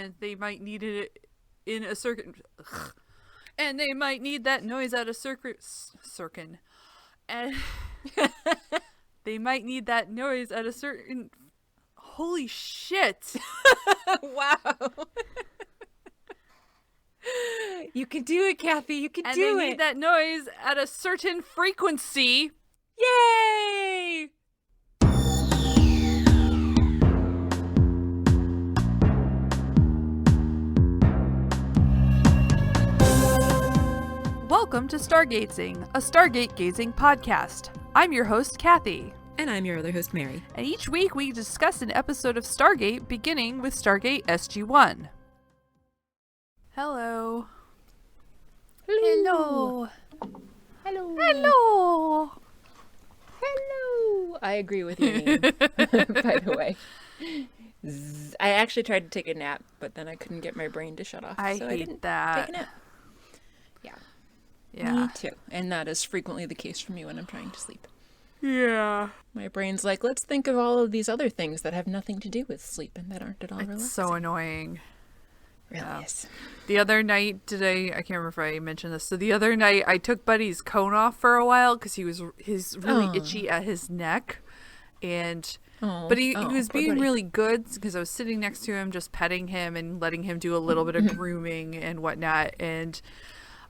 and they might need it in a certain... And they might need that noise at a certain... And they might need that noise at a certain... Holy shit! Wow. You can do it, Kathy. You can do it. And they need that noise at a certain frequency. Yay! Welcome to Stargatezing, a Stargate gazing podcast. I'm your host, Kathy. And I'm your other host, Mary. And each week we discuss an episode of Stargate, beginning with Stargate SG-1. Hello. Hello. Hello. Hello. Hello. I agree with your name, by the way. I actually tried to take a nap, but then I couldn't get my brain to shut off. I hate that. Take a nap. Yeah. Me too. And that is frequently the case for me when I'm trying to sleep. Yeah. My brain's like, let's think of all of these other things that have nothing to do with sleep and that aren't at all relaxing. It's so annoying. Really is. The other night, I can't remember if I mentioned this. So the other night, I took Buddy's cone off for a while because he's really itchy at his neck. But he was being really good because I was sitting next to him, just petting him and letting him do a little bit of grooming and whatnot. And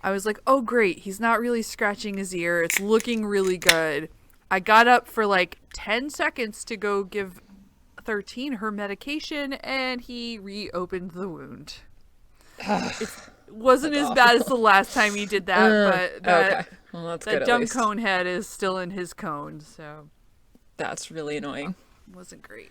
I was like, oh, great. He's not really scratching his ear. It's looking really good. I got up for like 10 seconds to go give 13 her medication, and he reopened the wound. It wasn't as bad as the last time he did that, but that dumb cone head is still in his cone, so. That's really annoying. Wasn't great.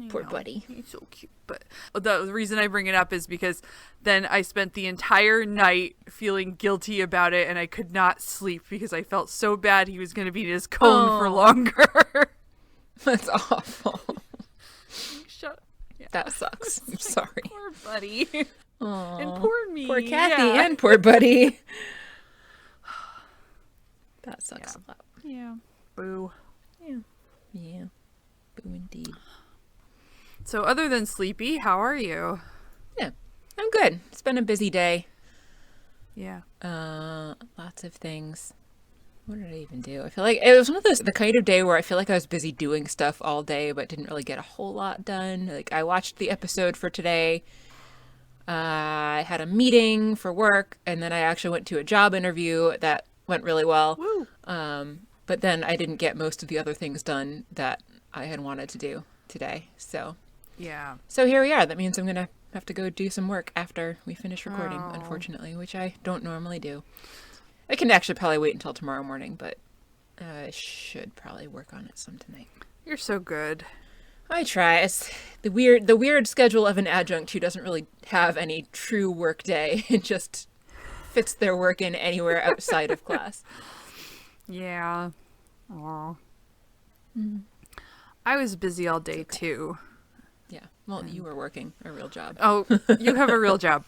Poor Buddy. He's so cute. But the reason I bring it up is because then I spent the entire night feeling guilty about it, and I could not sleep because I felt so bad he was going to be in his cone for longer. That's awful. Shut up. Yeah. That sucks. I'm sorry. Poor Buddy. Aww. And poor me. Poor Kathy and poor Buddy. That sucks a lot. Yeah. Boo. Yeah. Boo indeed. So other than sleepy, how are you? Yeah, I'm good. It's been a busy day. Yeah. Lots of things. What did I even do? I feel like it was one of the kind of day where I feel like I was busy doing stuff all day, but didn't really get a whole lot done. Like, I watched the episode for today. I had a meeting for work, and then I actually went to a job interview that went really well. Woo. But then I didn't get most of the other things done that I had wanted to do today. So here we are. That means I'm going to have to go do some work after we finish recording, unfortunately, which I don't normally do. I can actually probably wait until tomorrow morning, but I should probably work on it some tonight. You're so good. I try. It's the weird schedule of an adjunct who doesn't really have any true work day. It just fits their work in anywhere outside of class. Yeah. Aw. I was busy all day too. Yeah. Well, you were working a real job. Oh, you have a real job.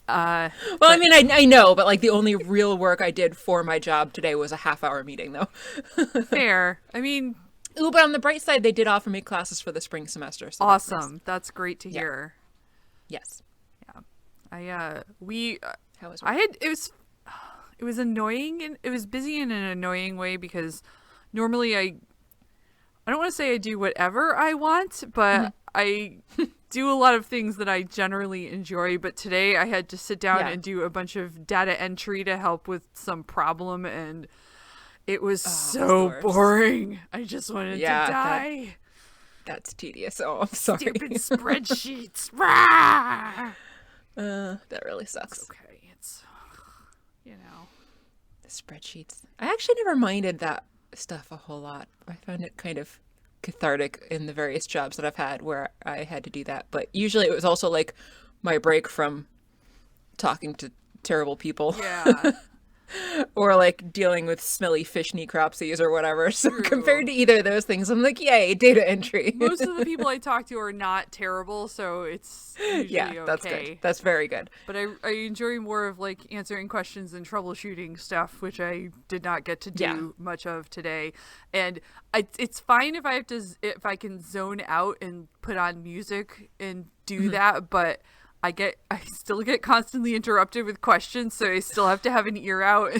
I mean, I know, but like the only real work I did for my job today was a half-hour meeting, though. Fair. I mean, but on the bright side, they did offer me classes for the spring semester. So awesome. That's great to hear. Yes. Yeah. How was it? It was annoying, and it was busy in an annoying way because normally I don't want to say I do whatever I want, but I do a lot of things that I generally enjoy. But today I had to sit down and do a bunch of data entry to help with some problem, and it was so boring. I just wanted to die. That's tedious. Oh, I'm sorry. Stupid spreadsheets. That really sucks. It's okay. It's, the spreadsheets. I actually never minded that stuff a whole lot. I found it kind of cathartic in the various jobs that I've had where I had to do that. But usually it was also like my break from talking to terrible people. Yeah. Or like dealing with smelly fish necropsies or whatever. So compared to either of those things, I'm like, yay, data entry. Most of the people I talk to are not terrible, so it's usually okay. That's good. That's very good. But I enjoy more of like answering questions and troubleshooting stuff, which I did not get to do much of today. And it's fine if I can zone out and put on music and do that, but I still get constantly interrupted with questions, so I still have to have an ear out.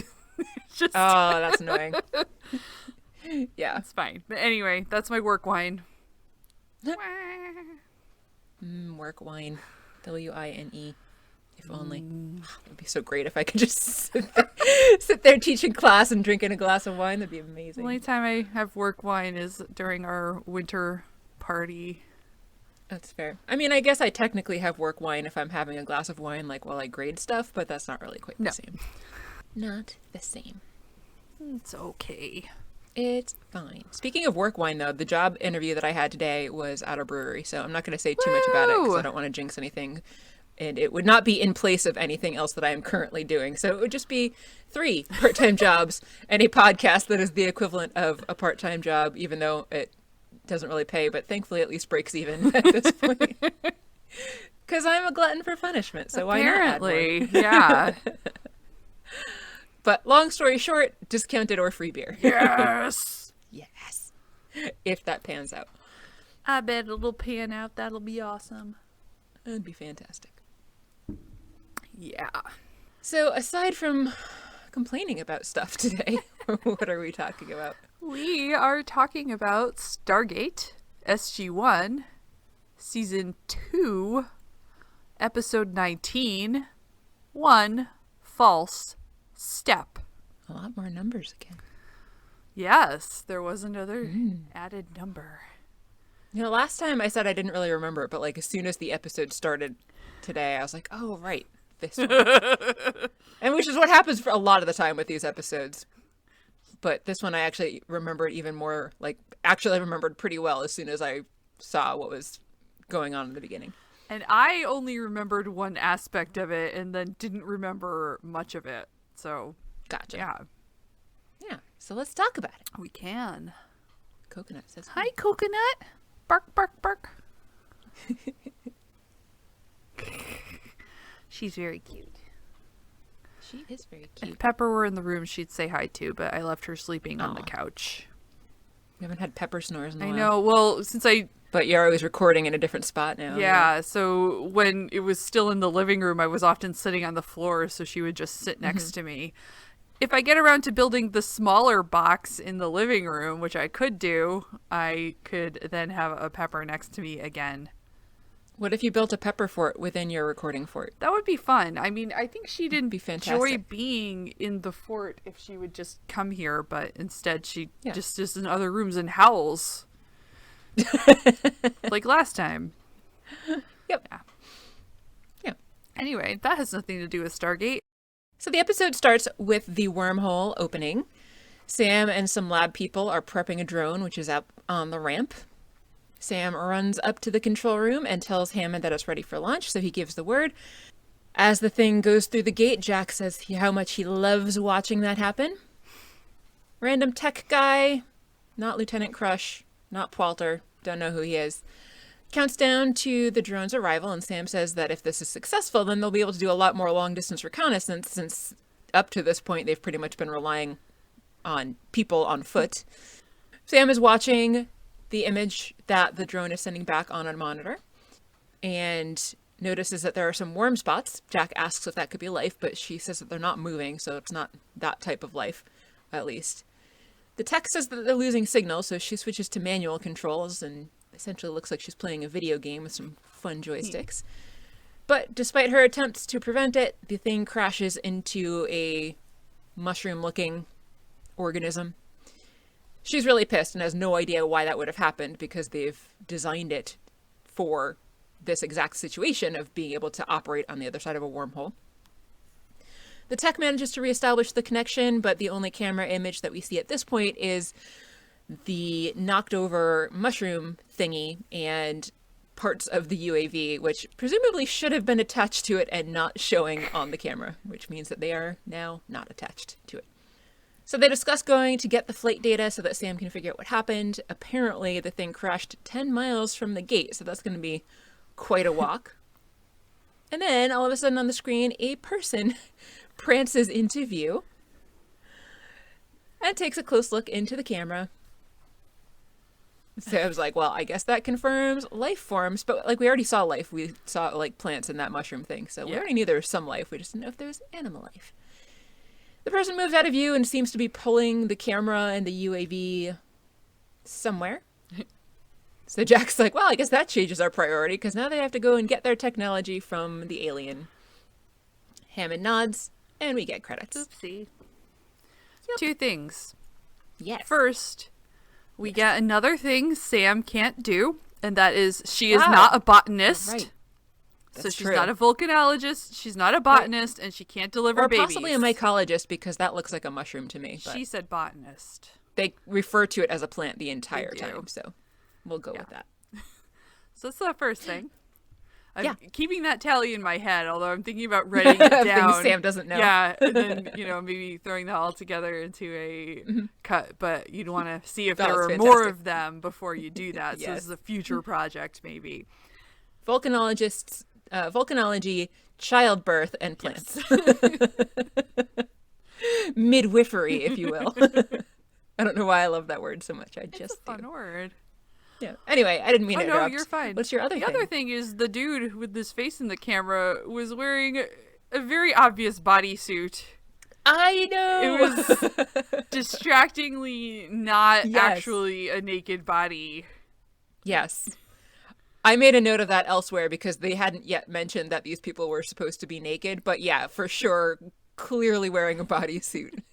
Just oh, that's annoying. Yeah. It's fine. But anyway, that's my work wine. Work wine. W-I-N-E. If only. It would be so great if I could just sit there teaching class and drinking a glass of wine. That'd be amazing. The only time I have work wine is during our winter party. That's fair. I mean, I guess I technically have work wine if I'm having a glass of wine, like while I grade stuff, but that's not really quite the same. Not the same. It's okay. It's fine. Speaking of work wine, though, the job interview that I had today was at a brewery, so I'm not going to say too much about it because I don't want to jinx anything. And it would not be in place of anything else that I am currently doing. So it would just be 3 part-time jobs and a podcast that is the equivalent of a part-time job, even though it doesn't really pay, but thankfully at least breaks even at this point. Because I'm a glutton for punishment, so apparently, why not? Yeah. But long story short, discounted or free beer. Yes. Yes. If that pans out. I bet it'll pan out. That'll be awesome. That'd be fantastic. Yeah. So aside from complaining about stuff today, what are we talking about? We are talking about Stargate SG-1, Season 2, Episode 19, One False Step. A lot more numbers again. Yes, there was another added number. You know, last time I said I didn't really remember it, but like as soon as the episode started today, I was like, oh, right, this one. And which is what happens for a lot of the time with these episodes. But this one I actually remembered even more, like actually I remembered pretty well as soon as I saw what was going on in the beginning. And I only remembered one aspect of it and then didn't remember much of it. So, gotcha. Yeah. Yeah. So let's talk about it. We can. Coconut says hi. Hi, Coconut. Bark, bark, bark. She's very cute. She is very cute. If Pepper were in the room, she'd say hi too, but I left her sleeping on the couch. We haven't had Pepper snores in a while. I know. Well, But you're always recording in a different spot now. Yeah, so when it was still in the living room, I was often sitting on the floor, so she would just sit next to me. If I get around to building the smaller box in the living room, which I could do, I could then have a Pepper next to me again. What if you built a Pepper fort within your recording fort? That would be fun. I mean, I think she'd be fantastic. enjoy being in the fort if she would just come here, but instead she just is in other rooms and howls. Like last time. Yep. Yeah. Anyway, that has nothing to do with Stargate. So the episode starts with the wormhole opening. Sam and some lab people are prepping a drone, which is up on the ramp. Sam runs up to the control room and tells Hammond that it's ready for launch, so he gives the word. As the thing goes through the gate, Jack says how much he loves watching that happen. Random tech guy, not Lieutenant Crush, not Poulter, don't know who he is, counts down to the drone's arrival, and Sam says that if this is successful, then they'll be able to do a lot more long-distance reconnaissance, since up to this point they've pretty much been relying on people on foot. Sam is watching the image that the drone is sending back on a monitor and notices that there are some worm spots. Jack asks if that could be life, but she says that they're not moving, so it's not that type of life, at least. The tech says that they're losing signal, so she switches to manual controls and essentially looks like she's playing a video game with some fun joysticks. But despite her attempts to prevent it, the thing crashes into a mushroom-looking organism. She's really pissed and has no idea why that would have happened because they've designed it for this exact situation of being able to operate on the other side of a wormhole. The tech manages to reestablish the connection, but the only camera image that we see at this point is the knocked over mushroom thingy and parts of the UAV, which presumably should have been attached to it and not showing on the camera, which means that they are now not attached to it. So they discuss going to get the flight data so that Sam can figure out what happened. Apparently the thing crashed 10 miles from the gate, so that's going to be quite a walk. And then all of a sudden on the screen, a person prances into view and takes a close look into the camera. So I was like, well, I guess that confirms life forms. But like we already saw life. We saw like plants in that mushroom thing. So we already knew there was some life. We just didn't know if there was animal life. The person moves out of view and seems to be pulling the camera and the UAV somewhere. So Jack's like, well, I guess that changes our priority because now they have to go and get their technology from the alien. Hammond nods, and we get credits. Oopsie. Yep. 2 things. Yes. First, we get another thing Sam can't do, and that is she is not a botanist. Right. So she's not a volcanologist, she's not a botanist, and she can't deliver babies. Or possibly a mycologist, because that looks like a mushroom to me. She said botanist. They refer to it as a plant the entire time, so we'll go with that. So that's the first thing. I'm keeping that tally in my head, although I'm thinking about writing it down. Things Sam doesn't know. Yeah, and then, maybe throwing that all together into a cut, but you'd want to see if there are more of them before you do that. So this is a future project, maybe. Volcanology, childbirth, and plants. Midwifery, if you will. I don't know why I love that word so much. It's a fun word. Yeah. Anyway, I didn't mean to interrupt. No, you're fine. What's your other thing? The other thing is the dude with his face in the camera was wearing a very obvious bodysuit. I know! It was distractingly not actually a naked body. Yes. I made a note of that elsewhere because they hadn't yet mentioned that these people were supposed to be naked, but yeah, for sure, clearly wearing a bodysuit.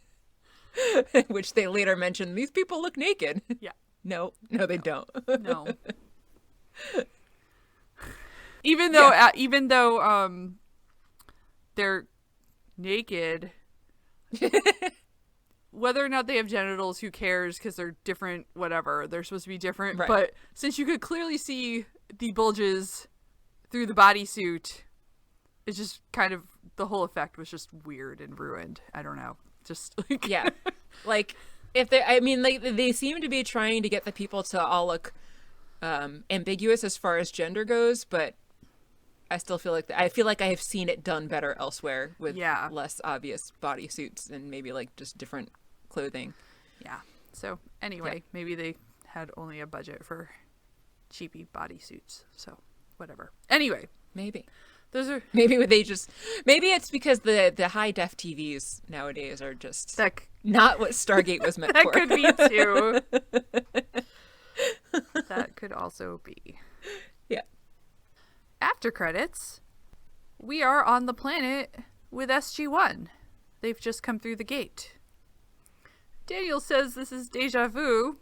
Which they later mentioned, these people look naked. Yeah. No, they don't. No. Even though they're naked, whether or not they have genitals, who cares? Because they're different, whatever. They're supposed to be different. Right. But since you could clearly see the bulges through the bodysuit, it's just kind of, the whole effect was just weird and ruined. I don't know. Just like... Yeah. Like... they seem to be trying to get the people to all look ambiguous as far as gender goes, but I still feel like I have seen it done better elsewhere with less obvious bodysuits and maybe like just different clothing. Yeah. So anyway, maybe they had only a budget for cheapy bodysuits. So whatever. Anyway, maybe. Maybe it's because the high def TVs nowadays are just not what Stargate was meant for. That could be too. That could also be. Yeah. After credits, we are on the planet with SG-1. They've just come through the gate. Daniel says this is deja vu,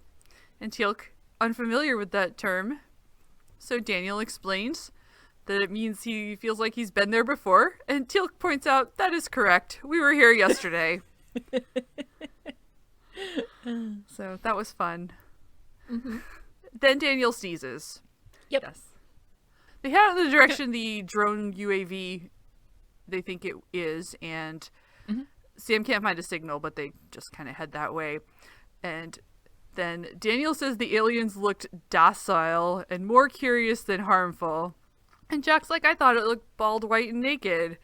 and Teal'c unfamiliar with that term. So Daniel explains that it means he feels like he's been there before, and Teal'c points out that is correct. We were here yesterday. So that was fun. Mm-hmm. Then Daniel sneezes. Yep. Yes. They head in the direction the drone UAV they think it is, and Sam can't find a signal, but they just kind of head that way. And then Daniel says the aliens looked docile and more curious than harmful. And Jack's like, I thought it looked bald, white, and naked.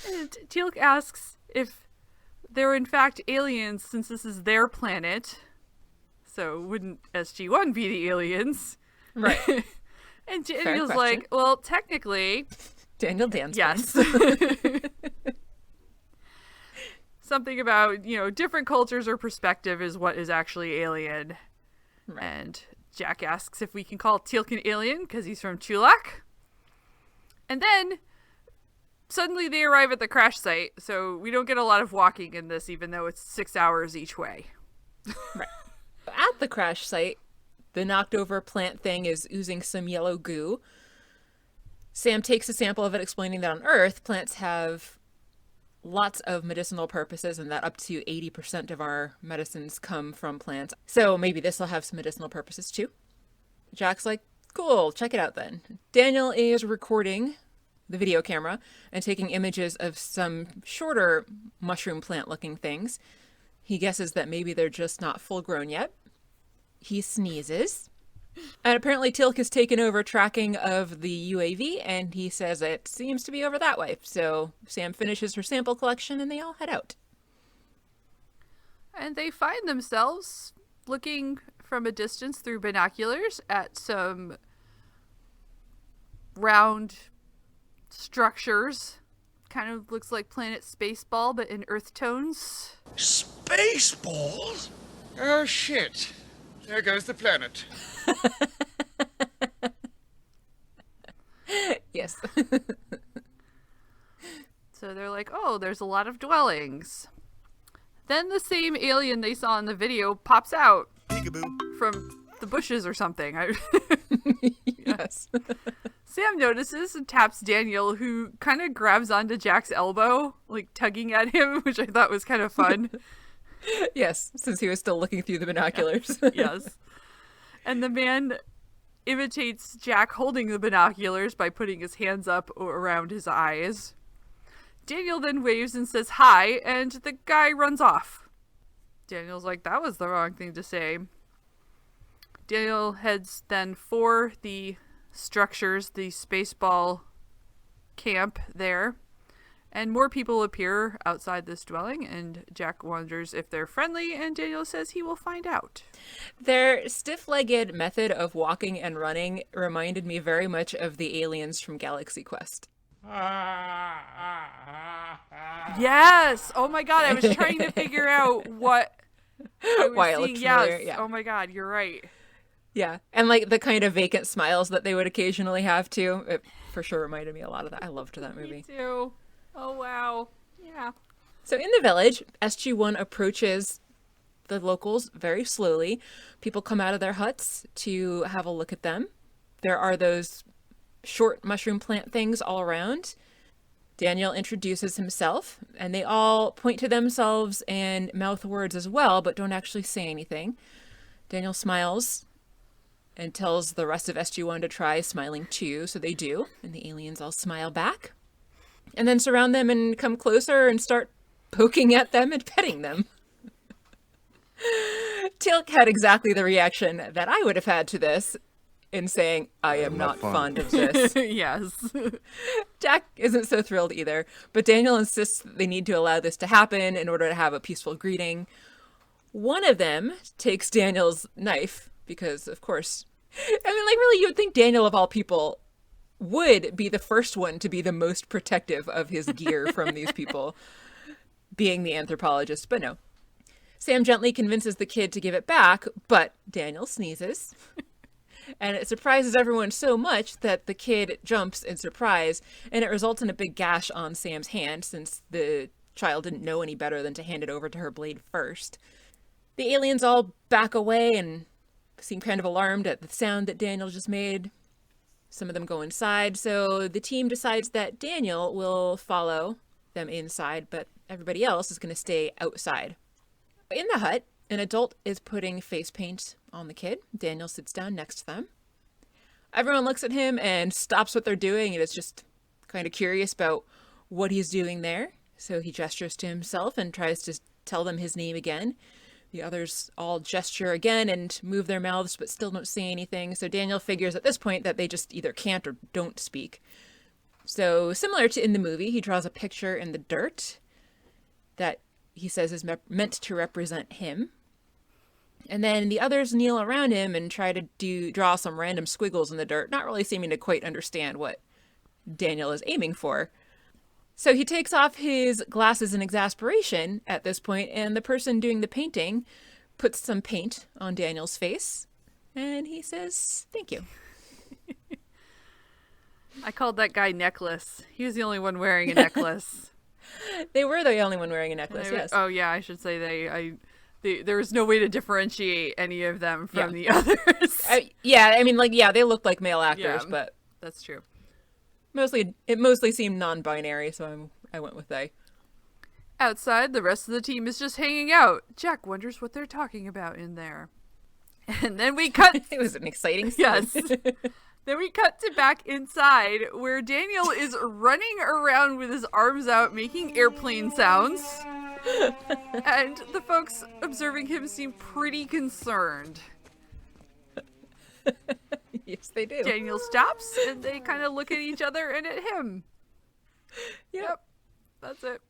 And Teal'c asks if they're in fact aliens, since this is their planet. So wouldn't SG-1 be the aliens? Right. And Daniel's like, well, technically... Daniel Dan's yes. Something about, different cultures or perspective is what is actually alien. Right. And Jack asks if we can call Teal'c an alien because he's from Chulak. And then suddenly they arrive at the crash site, so we don't get a lot of walking in this, even though it's 6 hours each way. Right. At the crash site, the knocked over plant thing is oozing some yellow goo. Sam takes a sample of it, explaining that on Earth, plants have lots of medicinal purposes and that up to 80% of our medicines come from plants. So maybe this will have some medicinal purposes too. Jack's like, cool, check it out then. Daniel is recording the video camera and taking images of some shorter mushroom plant looking things. He guesses that maybe they're just not full grown yet. He sneezes. And apparently Teal'c has taken over tracking of the UAV, and he says it seems to be over that way. So Sam finishes her sample collection, and they all head out. And they find themselves looking from a distance through binoculars at some round structures. Kind of looks like Planet Spaceball, but in earth tones. Spaceballs? Oh, shit. There goes the planet. Yes. So they're like, oh, there's a lot of dwellings. Then the same alien they saw in the video pops out. Peekaboo. From the bushes or something. Yes. Sam notices and taps Daniel, who kind of grabs onto Jack's elbow, like tugging at him, which I thought was kind of fun. Yes, since he was still looking through the binoculars. Yes. And the man imitates Jack holding the binoculars by putting his hands up around his eyes. Daniel then waves and says hi, and the guy runs off. Daniel's like, that was the wrong thing to say. Daniel heads then for the structures, the Spaceball camp there. And more people appear outside this dwelling, and Jack wonders if they're friendly, and Daniel says he will find out. Their stiff-legged method of walking and running reminded me very much of the aliens from Galaxy Quest. Yes! Oh my god, I was trying to figure out what I was why it seeing. looked familiar. Yes. Yeah. Oh my god, you're right. Yeah, and like the kind of vacant smiles that they would occasionally have too. It for sure reminded me a lot of that. I loved that movie. Me too. Oh wow. Yeah. So in the village, SG-1 approaches the locals very slowly. People come out of their huts to have a look at them. There are those short mushroom plant things all around. Daniel introduces himself, and they all point to themselves and mouth words as well, but don't actually say anything. Daniel smiles and tells the rest of SG-1 to try smiling too, so they do, and the aliens all smile back. And then surround them and come closer and start poking at them and petting them. Tilk had exactly the reaction that I would have had to this in saying, I am not fond of this. Yes. Jack isn't so thrilled either, but Daniel insists that they need to allow this to happen in order to have a peaceful greeting. One of them takes Daniel's knife because, of course, I mean, like, really, you would think Daniel, of all people, would be the first one to be the most protective of his gear from these people, being the anthropologist, but no. Sam gently convinces the kid to give it back, but Daniel sneezes. And it surprises everyone so much that the kid jumps in surprise, and it results in a big gash on Sam's hand, since the child didn't know any better than to hand it over to her blade first. The aliens all back away and seem kind of alarmed at the sound that Daniel just made. Some of them go inside, so the team decides that Daniel will follow them inside, but everybody else is going to stay outside. In the hut, an adult is putting face paint on the kid. Daniel sits down next to them. Everyone looks at him and stops what they're doing and is just kind of curious about what he's doing there. So he gestures to himself and tries to tell them his name again. The others all gesture again and move their mouths but still don't say anything. So Daniel figures at this point that they just either can't or don't speak. So similar to in the movie, he draws a picture in the dirt that he says is meant to represent him. And then the others kneel around him and try to draw some random squiggles in the dirt, not really seeming to quite understand what Daniel is aiming for. So he takes off his glasses in exasperation at this point, and the person doing the painting puts some paint on Daniel's face, and he says, "Thank you." I called that guy Necklace. He was the only one wearing a necklace. They were the only one wearing a necklace, yes. Oh, yeah, I should say there was no way to differentiate any of them from the others. They looked like male actors, but that's true. It mostly seemed non-binary, so I went with they. Outside, the rest of the team is just hanging out. Jack wonders what they're talking about in there. And then we cut... It was an exciting scene. Yes. Then we cut to back inside, where Daniel is running around with his arms out, making airplane sounds. And the folks observing him seem pretty concerned. Yes, they do. Daniel stops, and they kind of look at each other and at him. Yep. That's it.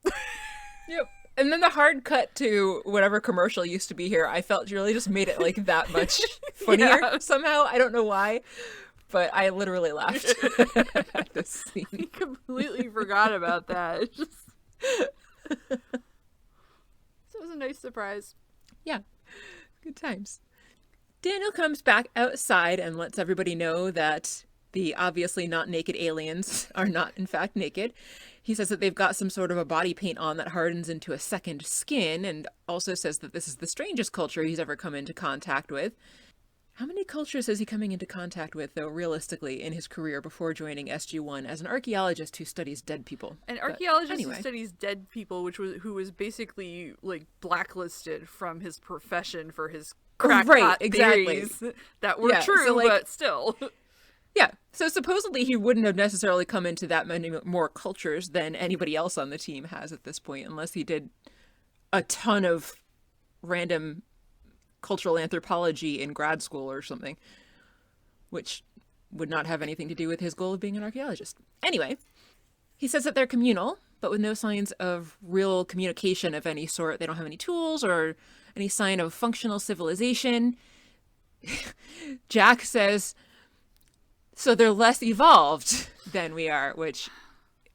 Yep. And then the hard cut to whatever commercial used to be here, I felt really just made it like that much funnier somehow. I don't know why, but I literally laughed at this scene. I completely forgot about that. It's just... So it was a nice surprise. Yeah, good times. Daniel comes back outside and lets everybody know that the obviously not naked aliens are not in fact naked. He says that they've got some sort of a body paint on that hardens into a second skin, and also says that this is the strangest culture he's ever come into contact with. How many cultures is he coming into contact with, though, realistically, in his career before joining SG-1 as an archaeologist who studies dead people? An archaeologist who studies dead people, who was basically, like, blacklisted from his profession for his crackpot theories that were true, so, like, but still... Yeah, so supposedly he wouldn't have necessarily come into that many more cultures than anybody else on the team has at this point, unless he did a ton of random cultural anthropology in grad school or something, which would not have anything to do with his goal of being an archaeologist. Anyway, he says that they're communal, but with no signs of real communication of any sort. They don't have any tools or any sign of functional civilization. Jack says... So they're less evolved than we are, which,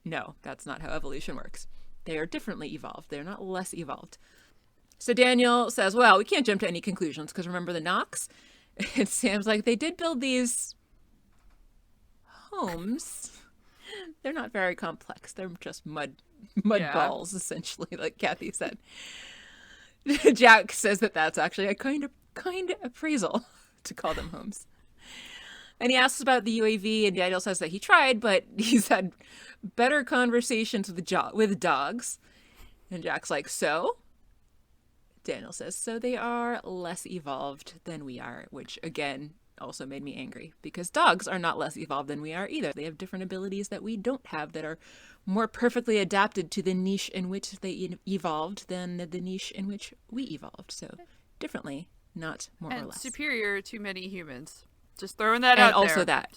no, that's not how evolution works. They are differently evolved. They're not less evolved. So Daniel says, well, we can't jump to any conclusions because remember the Nox? And Sam's like, they did build these homes. They're not very complex. They're just mud balls, essentially, like Kathy said. Jack says that that's actually a kind of appraisal to call them homes. And he asks about the UAV, and Daniel says that he tried, but he's had better conversations with dogs. And Jack's like, so? Daniel says, so they are less evolved than we are, which, again, also made me angry. Because dogs are not less evolved than we are either. They have different abilities that we don't have that are more perfectly adapted to the niche in which they evolved than the niche in which we evolved. So, differently, not more or less. And superior to many humans. Just throwing that out there. And also that.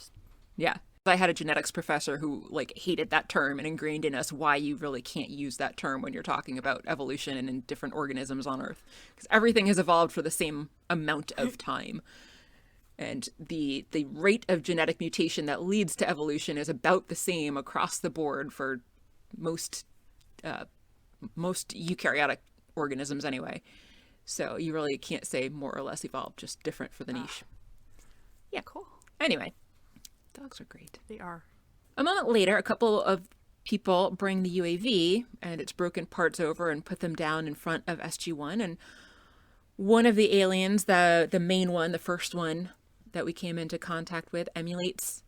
Yeah. I had a genetics professor who, like, hated that term and ingrained in us why you really can't use that term when you're talking about evolution and in different organisms on Earth. Because everything has evolved for the same amount of time. And the rate of genetic mutation that leads to evolution is about the same across the board for most eukaryotic organisms anyway. So you really can't say more or less evolved, just different for the niche. Yeah, cool. Anyway, dogs are great. They are. A moment later, a couple of people bring the UAV and its broken parts over and put them down in front of SG-1. And one of the aliens, the main one, the first one that we came into contact with, emulates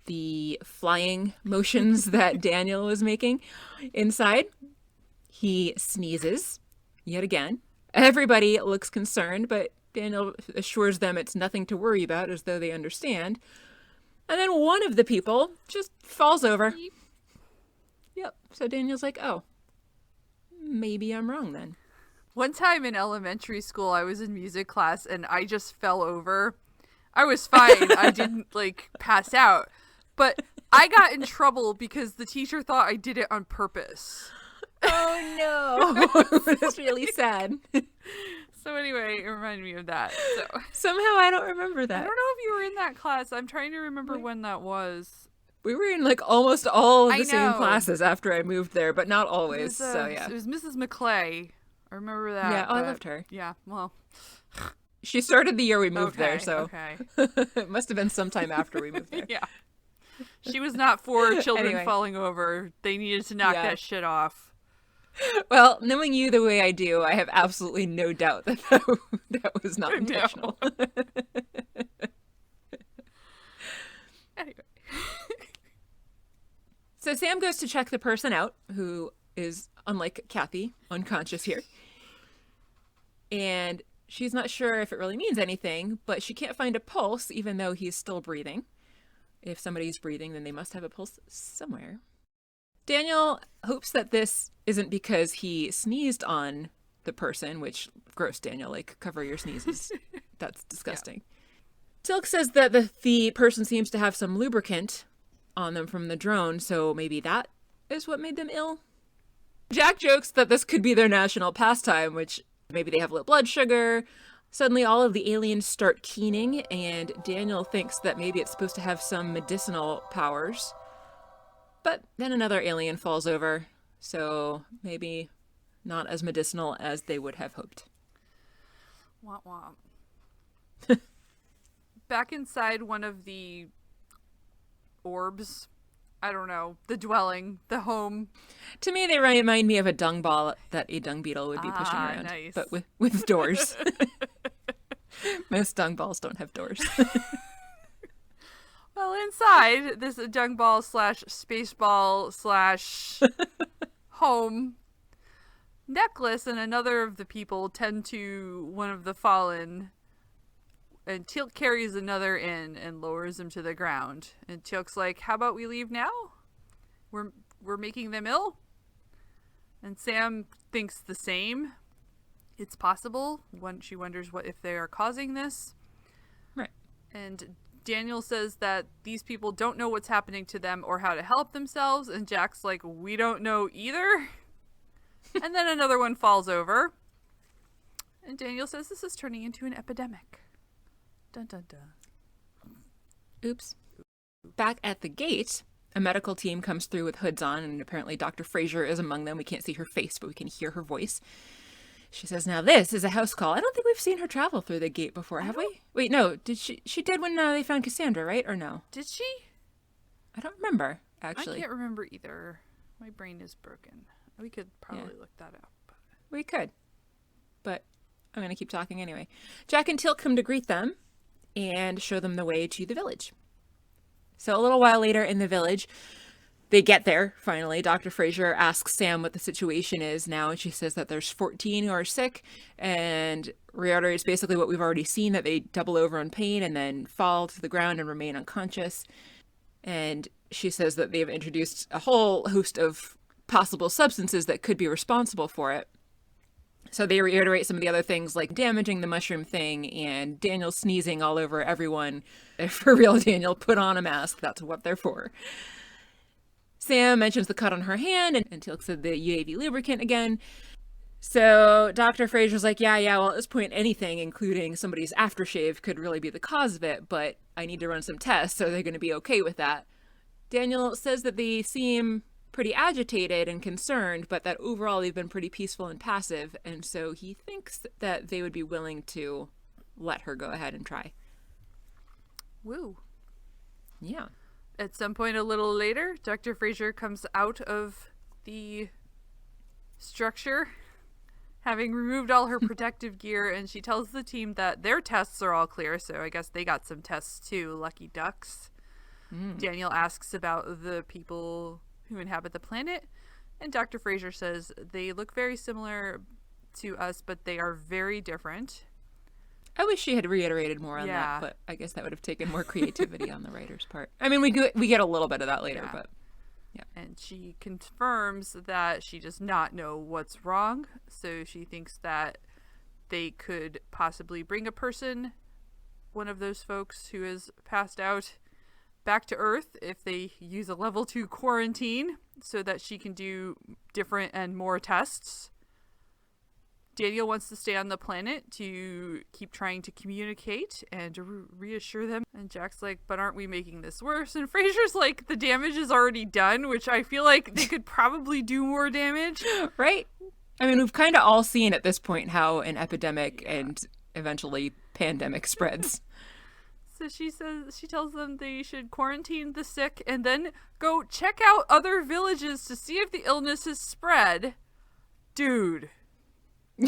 the flying motions that Daniel was making inside. He sneezes yet again. Everybody looks concerned, but Daniel assures them it's nothing to worry about, as though they understand. And then one of the people just falls over. Yep. So Daniel's like, oh, maybe I'm wrong then. One time in elementary school, I was in music class and I just fell over. I was fine. I didn't, like, pass out. But I got in trouble because the teacher thought I did it on purpose. Oh, no. That's really sad. So anyway, it reminded me of that. So somehow I don't remember that. I don't know if you were in that class. I'm trying to remember when that was. We were in like almost all of the same classes after I moved there, but not always. So yeah. It was Mrs. McClay. I remember that. Yeah, I loved her. Yeah, well. She started the year we moved there, so it must have been sometime after we moved there. Yeah. She was not for children falling over. They needed to knock that shit off. Well, knowing you the way I do, I have absolutely no doubt that was not intentional. Anyway. So Sam goes to check the person out, who is, unlike Kathy, unconscious here. And she's not sure if it really means anything, but she can't find a pulse, even though he's still breathing. If somebody's breathing, then they must have a pulse somewhere. Daniel hopes that this isn't because he sneezed on the person, which, gross, Daniel, like, cover your sneezes. That's disgusting. Yeah. Tilk says that the person seems to have some lubricant on them from the drone, so maybe that is what made them ill. Jack jokes that this could be their national pastime, which maybe they have low blood sugar. Suddenly all of the aliens start keening, and Daniel thinks that maybe it's supposed to have some medicinal powers. But then another alien falls over, so maybe not as medicinal as they would have hoped. Womp womp. Back inside one of the orbs, I don't know, the dwelling, the home. To me, they remind me of a dung ball that a dung beetle would be pushing around, nice. But with doors. Most dung balls don't have doors. Well, inside this dung ball / space ball / home, Necklace and another of the people tend to one of the fallen, and Teal'c carries another in and lowers him to the ground. And Teal'c's like, "How about we leave now? We're making them ill." And Sam thinks the same. It's possible. She wonders what if they are causing this. Right. And Daniel says that these people don't know what's happening to them or how to help themselves. And Jack's like, "We don't know either." And then another one falls over. And Daniel says this is turning into an epidemic. Dun dun dun. Oops. Back at the gate, a medical team comes through with hoods on, and apparently Dr. Fraser is among them. We can't see her face, but we can hear her voice. She says, "Now this is a house call." I don't think we've seen her travel through the gate before, have we? Wait, no. Did she? She did when they found Cassandra, right? Or no? Did she? I don't remember, actually. I can't remember either. My brain is broken. We could probably look that up. We could. But I'm going to keep talking anyway. Jack and Teal'c come to greet them and show them the way to the village. So a little while later in the village, they get there, finally. Dr. Fraser asks Sam what the situation is now, and she says that there's 14 who are sick, and reiterates basically what we've already seen, that they double over in pain and then fall to the ground and remain unconscious. And she says that they've introduced a whole host of possible substances that could be responsible for it. So they reiterate some of the other things like damaging the mushroom thing and Daniel sneezing all over everyone. For real, Daniel, put on a mask. That's what they're for. Sam mentions the cut on her hand, and Teal'c said the UAV lubricant again. So Dr. Fraser's like, yeah, well, at this point, anything, including somebody's aftershave, could really be the cause of it, but I need to run some tests, so they're going to be okay with that. Daniel says that they seem pretty agitated and concerned, but that overall they've been pretty peaceful and passive, and so he thinks that they would be willing to let her go ahead and try. Woo. Yeah. At some point a little later, Dr. Fraser comes out of the structure, having removed all her protective gear, and she tells the team that their tests are all clear, so I guess they got some tests too, lucky ducks. Daniel asks about the people who inhabit the planet, and Dr. Fraser says they look very similar to us, but they are very different. I wish she had reiterated more on that, but I guess that would have taken more creativity on the writer's part. I mean, we get a little bit of that later, but yeah. And she confirms that she does not know what's wrong, so she thinks that they could possibly bring a person, one of those folks who has passed out, back to Earth if they use a level 2 quarantine so that she can do different and more tests. Daniel wants to stay on the planet to keep trying to communicate and to reassure them. And Jack's like, but aren't we making this worse? And Fraser's like, the damage is already done, which I feel like they could probably do more damage. Right? I mean, we've kind of all seen at this point how an epidemic and eventually pandemic spreads. So she tells them they should quarantine the sick and then go check out other villages to see if the illness has spread. Dude.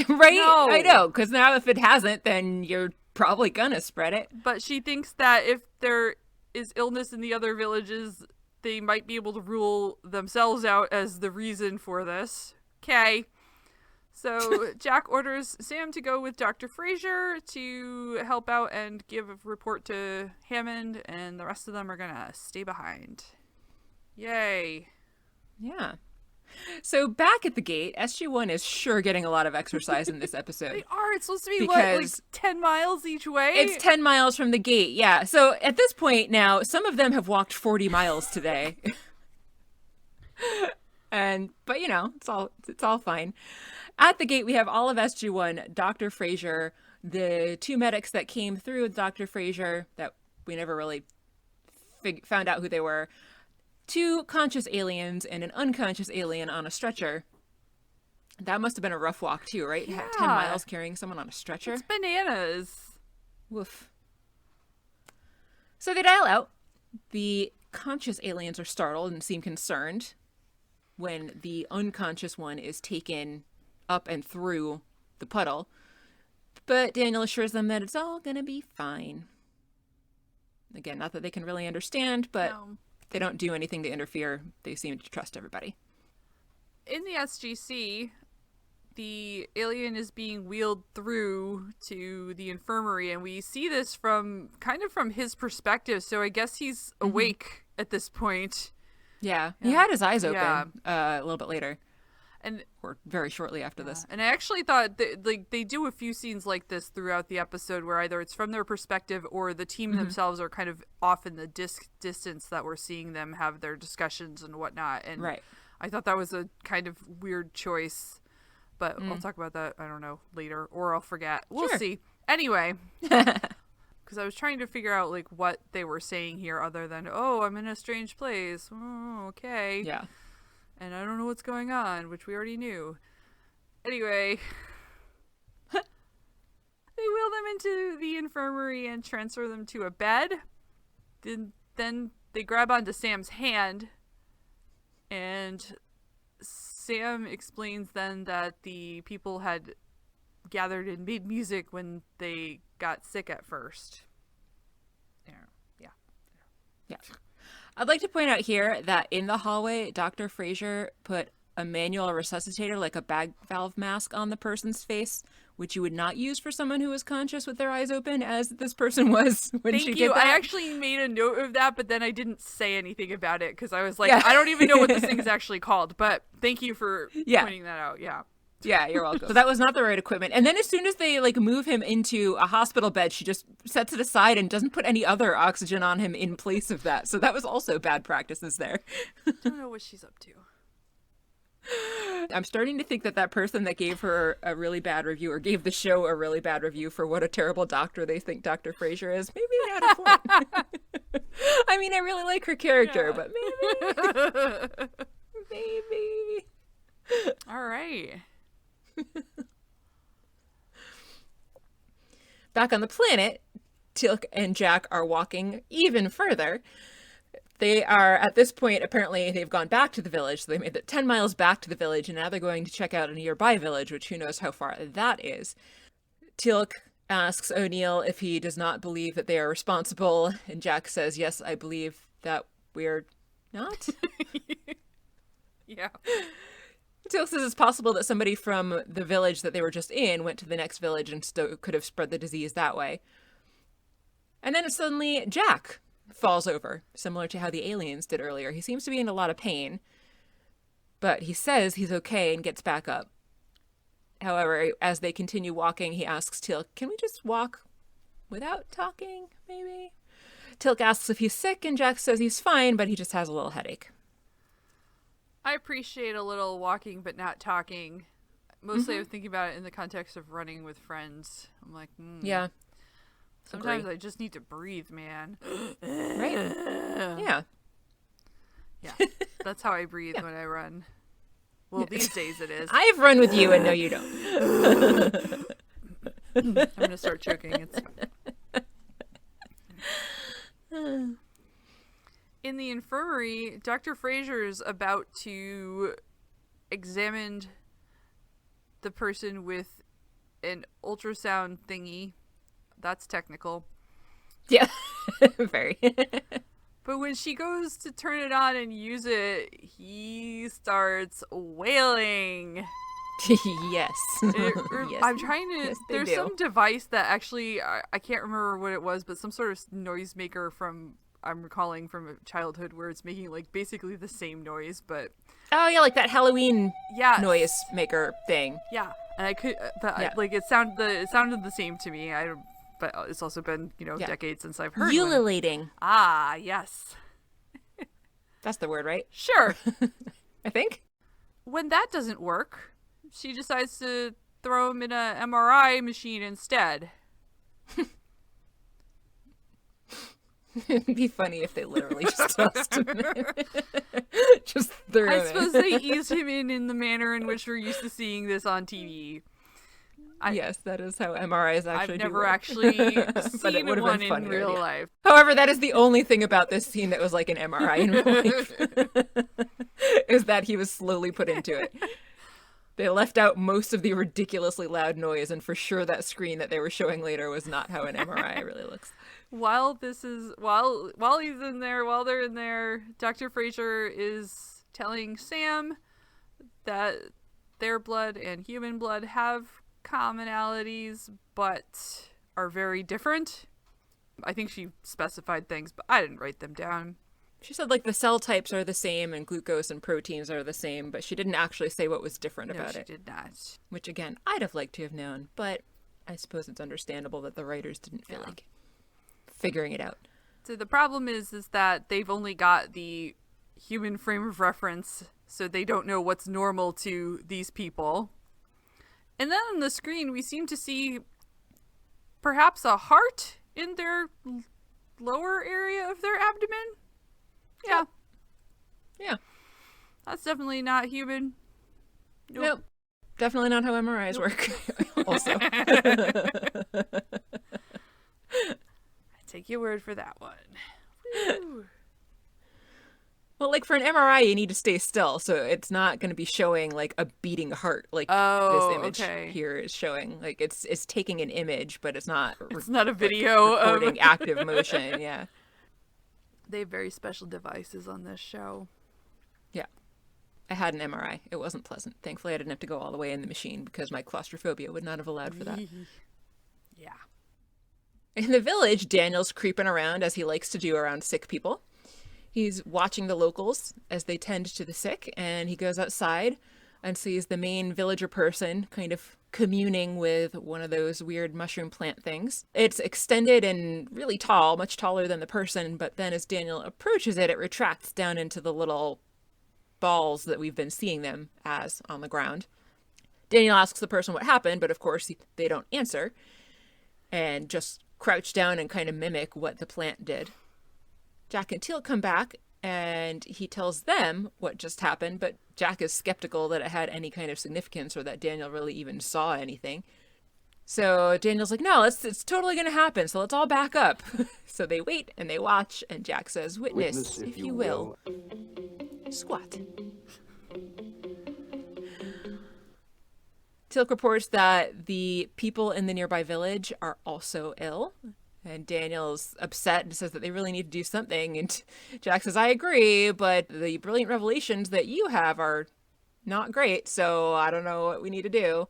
Right? No. I know, because now if it hasn't, then you're probably gonna spread it. But she thinks that if there is illness in the other villages, they might be able to rule themselves out as the reason for this. Okay. So Jack orders Sam to go with Dr. Fraser to help out and give a report to Hammond, and the rest of them are gonna stay behind. Yay. Yeah. So back at the gate, SG-1 is sure getting a lot of exercise in this episode. They are. It's supposed to be, like 10 miles each way? It's 10 miles from the gate, yeah. So at this point now, some of them have walked 40 miles today. But it's all fine. At the gate, we have all of SG1, Dr. Fraser, the 2 medics that came through with Dr. Fraser that we never really found out who they were, 2 conscious aliens and an unconscious alien on a stretcher. That must have been a rough walk too, right? Yeah. 10 miles carrying someone on a stretcher. It's bananas. Woof. So they dial out. The conscious aliens are startled and seem concerned when the unconscious one is taken up and through the puddle. But Daniel assures them that it's all going to be fine. Again, not that they can really understand, but they don't do anything to interfere. They seem to trust everybody. In the SGC, the alien is being wheeled through to the infirmary, and we see this from his perspective, so I guess he's awake at this point. Yeah. He had his eyes open a little bit later. Or very shortly after this. And I actually thought that, they do a few scenes like this throughout the episode where either it's from their perspective or the team themselves are kind of off in the distance that we're seeing them have their discussions and whatnot. And I thought that was a kind of weird choice, but I'll talk about that, I don't know, later, or I'll forget. We'll see. Anyway, because I was trying to figure out what they were saying here other than, oh, I'm in a strange place. Oh, okay. Yeah. And I don't know what's going on, which we already knew. Anyway, they wheel them into the infirmary and transfer them to a bed. Then they grab onto Sam's hand, and Sam explains then that the people had gathered and made music when they got sick at first. Yeah. I'd like to point out here that in the hallway, Dr. Fraser put a manual resuscitator, like a bag valve mask, on the person's face, which you would not use for someone who was conscious with their eyes open, as this person was when she did that. I actually made a note of that, but then I didn't say anything about it because I was like, I don't even know what this thing is actually called. But thank you for pointing that out. Yeah. Yeah, you're welcome. So that was not the right equipment. And then as soon as they move him into a hospital bed, she just sets it aside and doesn't put any other oxygen on him in place of that. So that was also bad practices there. I don't know what she's up to. I'm starting to think that person that gave her a really bad review, or gave the show a really bad review for what a terrible doctor they think Dr. Fraser is, maybe they had a point. I mean, I really like her character, but maybe. All right. Back on the planet, Teal'c and Jack are walking even further. They are, at this point, apparently they've gone back to the village, so they made it 10 miles back to the village, and now they're going to check out a nearby village, which who knows how far that is. Teal'c asks O'Neill if he does not believe that they are responsible, and Jack says, yes, I believe that we're not. Yeah. Teal'c says it's possible that somebody from the village that they were just in went to the next village and could have spread the disease that way. And then suddenly Jack falls over, similar to how the aliens did earlier. He seems to be in a lot of pain, but he says he's okay and gets back up. However, as they continue walking, he asks Teal'c, can we just walk without talking, maybe? Teal'c asks if he's sick, and Jack says he's fine, but he just has a little headache. I appreciate a little walking but not talking. Mostly I'm thinking about it in the context of running with friends. I'm like, yeah. Sometimes I just need to breathe, man. Right? Yeah. Yeah. That's how I breathe when I run. Well, these days it is. I've run with you and no, you don't. I'm going to start choking. It's fine. In the infirmary, Dr. Fraser's about to examine the person with an ultrasound thingy. That's technical. Yeah, very. But when she goes to turn it on and use it, he starts wailing. Yes. Yes. I'm trying to... there's some device that actually... I can't remember what it was, but some sort of noisemaker from... I'm recalling from childhood where it's making basically the same noise, but... Oh, yeah, like that Halloween noise maker thing. Yeah, and I could... it sounded the same to me. But it's also been, decades since I've heard Ululating. One. Ah, yes. That's the word, right? Sure. I think. when that doesn't work, she decides to throw him in a MRI machine instead. It'd be funny if they literally just tossed him in. Just threw him in. I suppose they eased him in the manner in which we're used to seeing this on TV. Yes, that is how MRIs actually I've never work. actually seen one in real life. However, that is the only thing about this scene that was like an MRI in real life. Is that he was slowly put into it. They left out most of the ridiculously loud noise, and for sure that screen that they were showing later was not how an MRI really looks. While he's in there, while they're in there, Dr. Fraser is telling Sam that their blood and human blood have commonalities, but are very different. I think she specified things, but I didn't write them down. She said, like, the cell types are the same and glucose and proteins are the same, but she didn't actually say what was different about it. No, she did not. Which, again, I'd have liked to have known, but I suppose it's understandable that the writers didn't feel like figuring it out. So the problem is that they've only got the human frame of reference, so they don't know what's normal to these people. And then on the screen, we seem to see perhaps a heart in their lower area of their abdomen. Yeah. Yeah. That's definitely not human. Nope. Definitely not how MRIs work. Also. I take your word for that one. Woo. Well, like, for an MRI, you need to stay still, so it's not going to be showing, like, a beating heart, like this image here is showing. Like, it's taking an image, but it's not... It's not a video recording active motion, yeah. They have very special devices on this show. Yeah. I had an MRI. It wasn't pleasant. Thankfully, I didn't have to go all the way in the machine because my claustrophobia would not have allowed for that. Yeah. In the village, Daniel's creeping around, as he likes to do around sick people. He's watching the locals as they tend to the sick, and he goes outside and sees the main villager person kind of communing with one of those weird mushroom plant things. It's extended and really tall, much taller than the person, but then as Daniel approaches it, it retracts down into the little balls that we've been seeing them as on the ground. Daniel asks the person what happened, but of course they don't answer, and just crouch down and kind of mimic what the plant did. Jack and Teal come back, and he tells them what just happened, but Jack is skeptical that it had any kind of significance or that Daniel really even saw anything. So Daniel's like, no, it's totally going to happen, so let's all back up. So they wait, and they watch, and Jack says, witness if you will. Squat. Teal'c reports that the people in the nearby village are also ill. And Daniel's upset and says that they really need to do something. And Jack says, I agree, but the brilliant revelations that you have are not great, so I don't know what we need to do.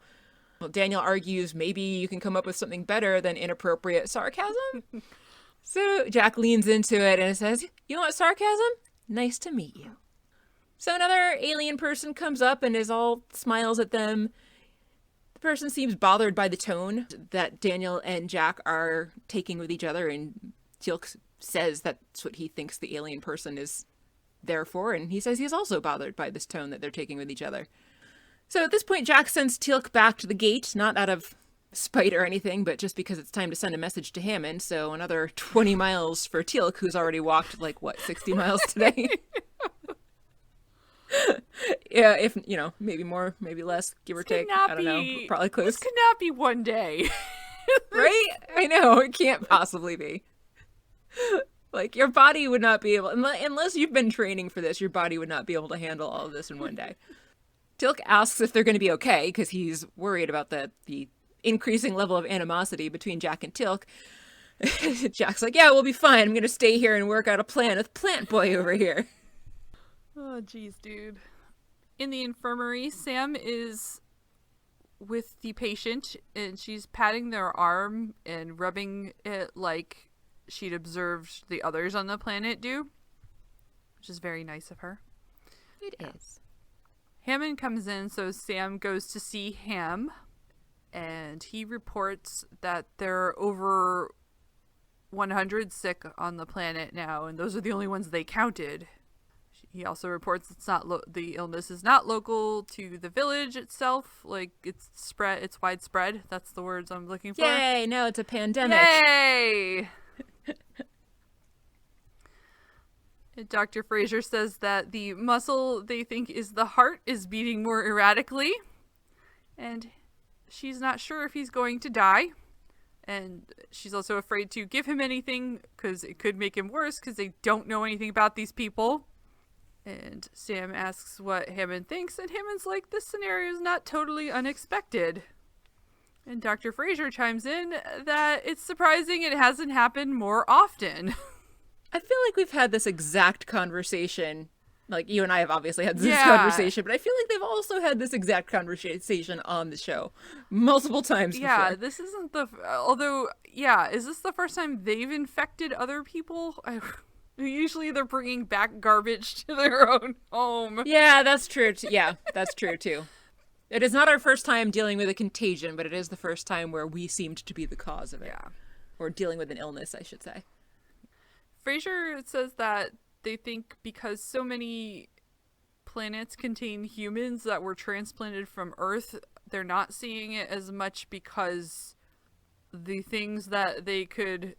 Well, Daniel argues maybe you can come up with something better than inappropriate sarcasm. So Jack leans into it and says, you want sarcasm? Nice to meet you. So another alien person comes up and is all smiles at them. The person seems bothered by the tone that Daniel and Jack are taking with each other, and Teal'c says that's what he thinks the alien person is there for, and he says he's also bothered by this tone that they're taking with each other. So at this point, Jack sends Teal'c back to the gate, not out of spite or anything, but just because it's time to send a message to Hammond, so another 20 miles for Teal'c, who's already walked, 60 miles today? Yeah, if, maybe more, maybe less, give or take. I don't know. Probably close. This could not be one day. Right? I know. It can't possibly be. Your body would not be able, unless you've been training for this, your body would not be able to handle all of this in one day. Teal'c asks if they're going to be okay, because he's worried about the increasing level of animosity between Jack and Teal'c. Jack's like, yeah, we'll be fine. I'm going to stay here and work out a plan with Plant Boy over here. Oh, jeez, dude. In the infirmary, Sam is with the patient, and she's patting their arm and rubbing it like she'd observed the others on the planet do, which is very nice of her. It is. Hammond comes in, so Sam goes to see him, and he reports that there are over 100 sick on the planet now, and those are the only ones they counted. he also reports the illness is not local to the village itself. Like, it's widespread. That's the words I'm looking for. Yay! No, it's a pandemic. Yay! Dr. Fraser says that the muscle they think is the heart is beating more erratically, and she's not sure if he's going to die. And she's also afraid to give him anything because it could make him worse because they don't know anything about these people. And Sam asks what Hammond thinks, and Hammond's like, this scenario is not totally unexpected. And Dr. Fraser chimes in that it's surprising it hasn't happened more often. I feel like we've had this exact conversation. Like, you and I have obviously had this conversation, but I feel like they've also had this exact conversation on the show multiple times before. Yeah, this isn't is this the first time they've infected other people? Usually they're bringing back garbage to their own home. Yeah, that's true. Yeah, that's true too. It is not our first time dealing with a contagion, but it is the first time where we seemed to be the cause of it. Yeah. Or dealing with an illness, I should say. Fraser says that they think because so many planets contain humans that were transplanted from Earth, they're not seeing it as much because the things that they could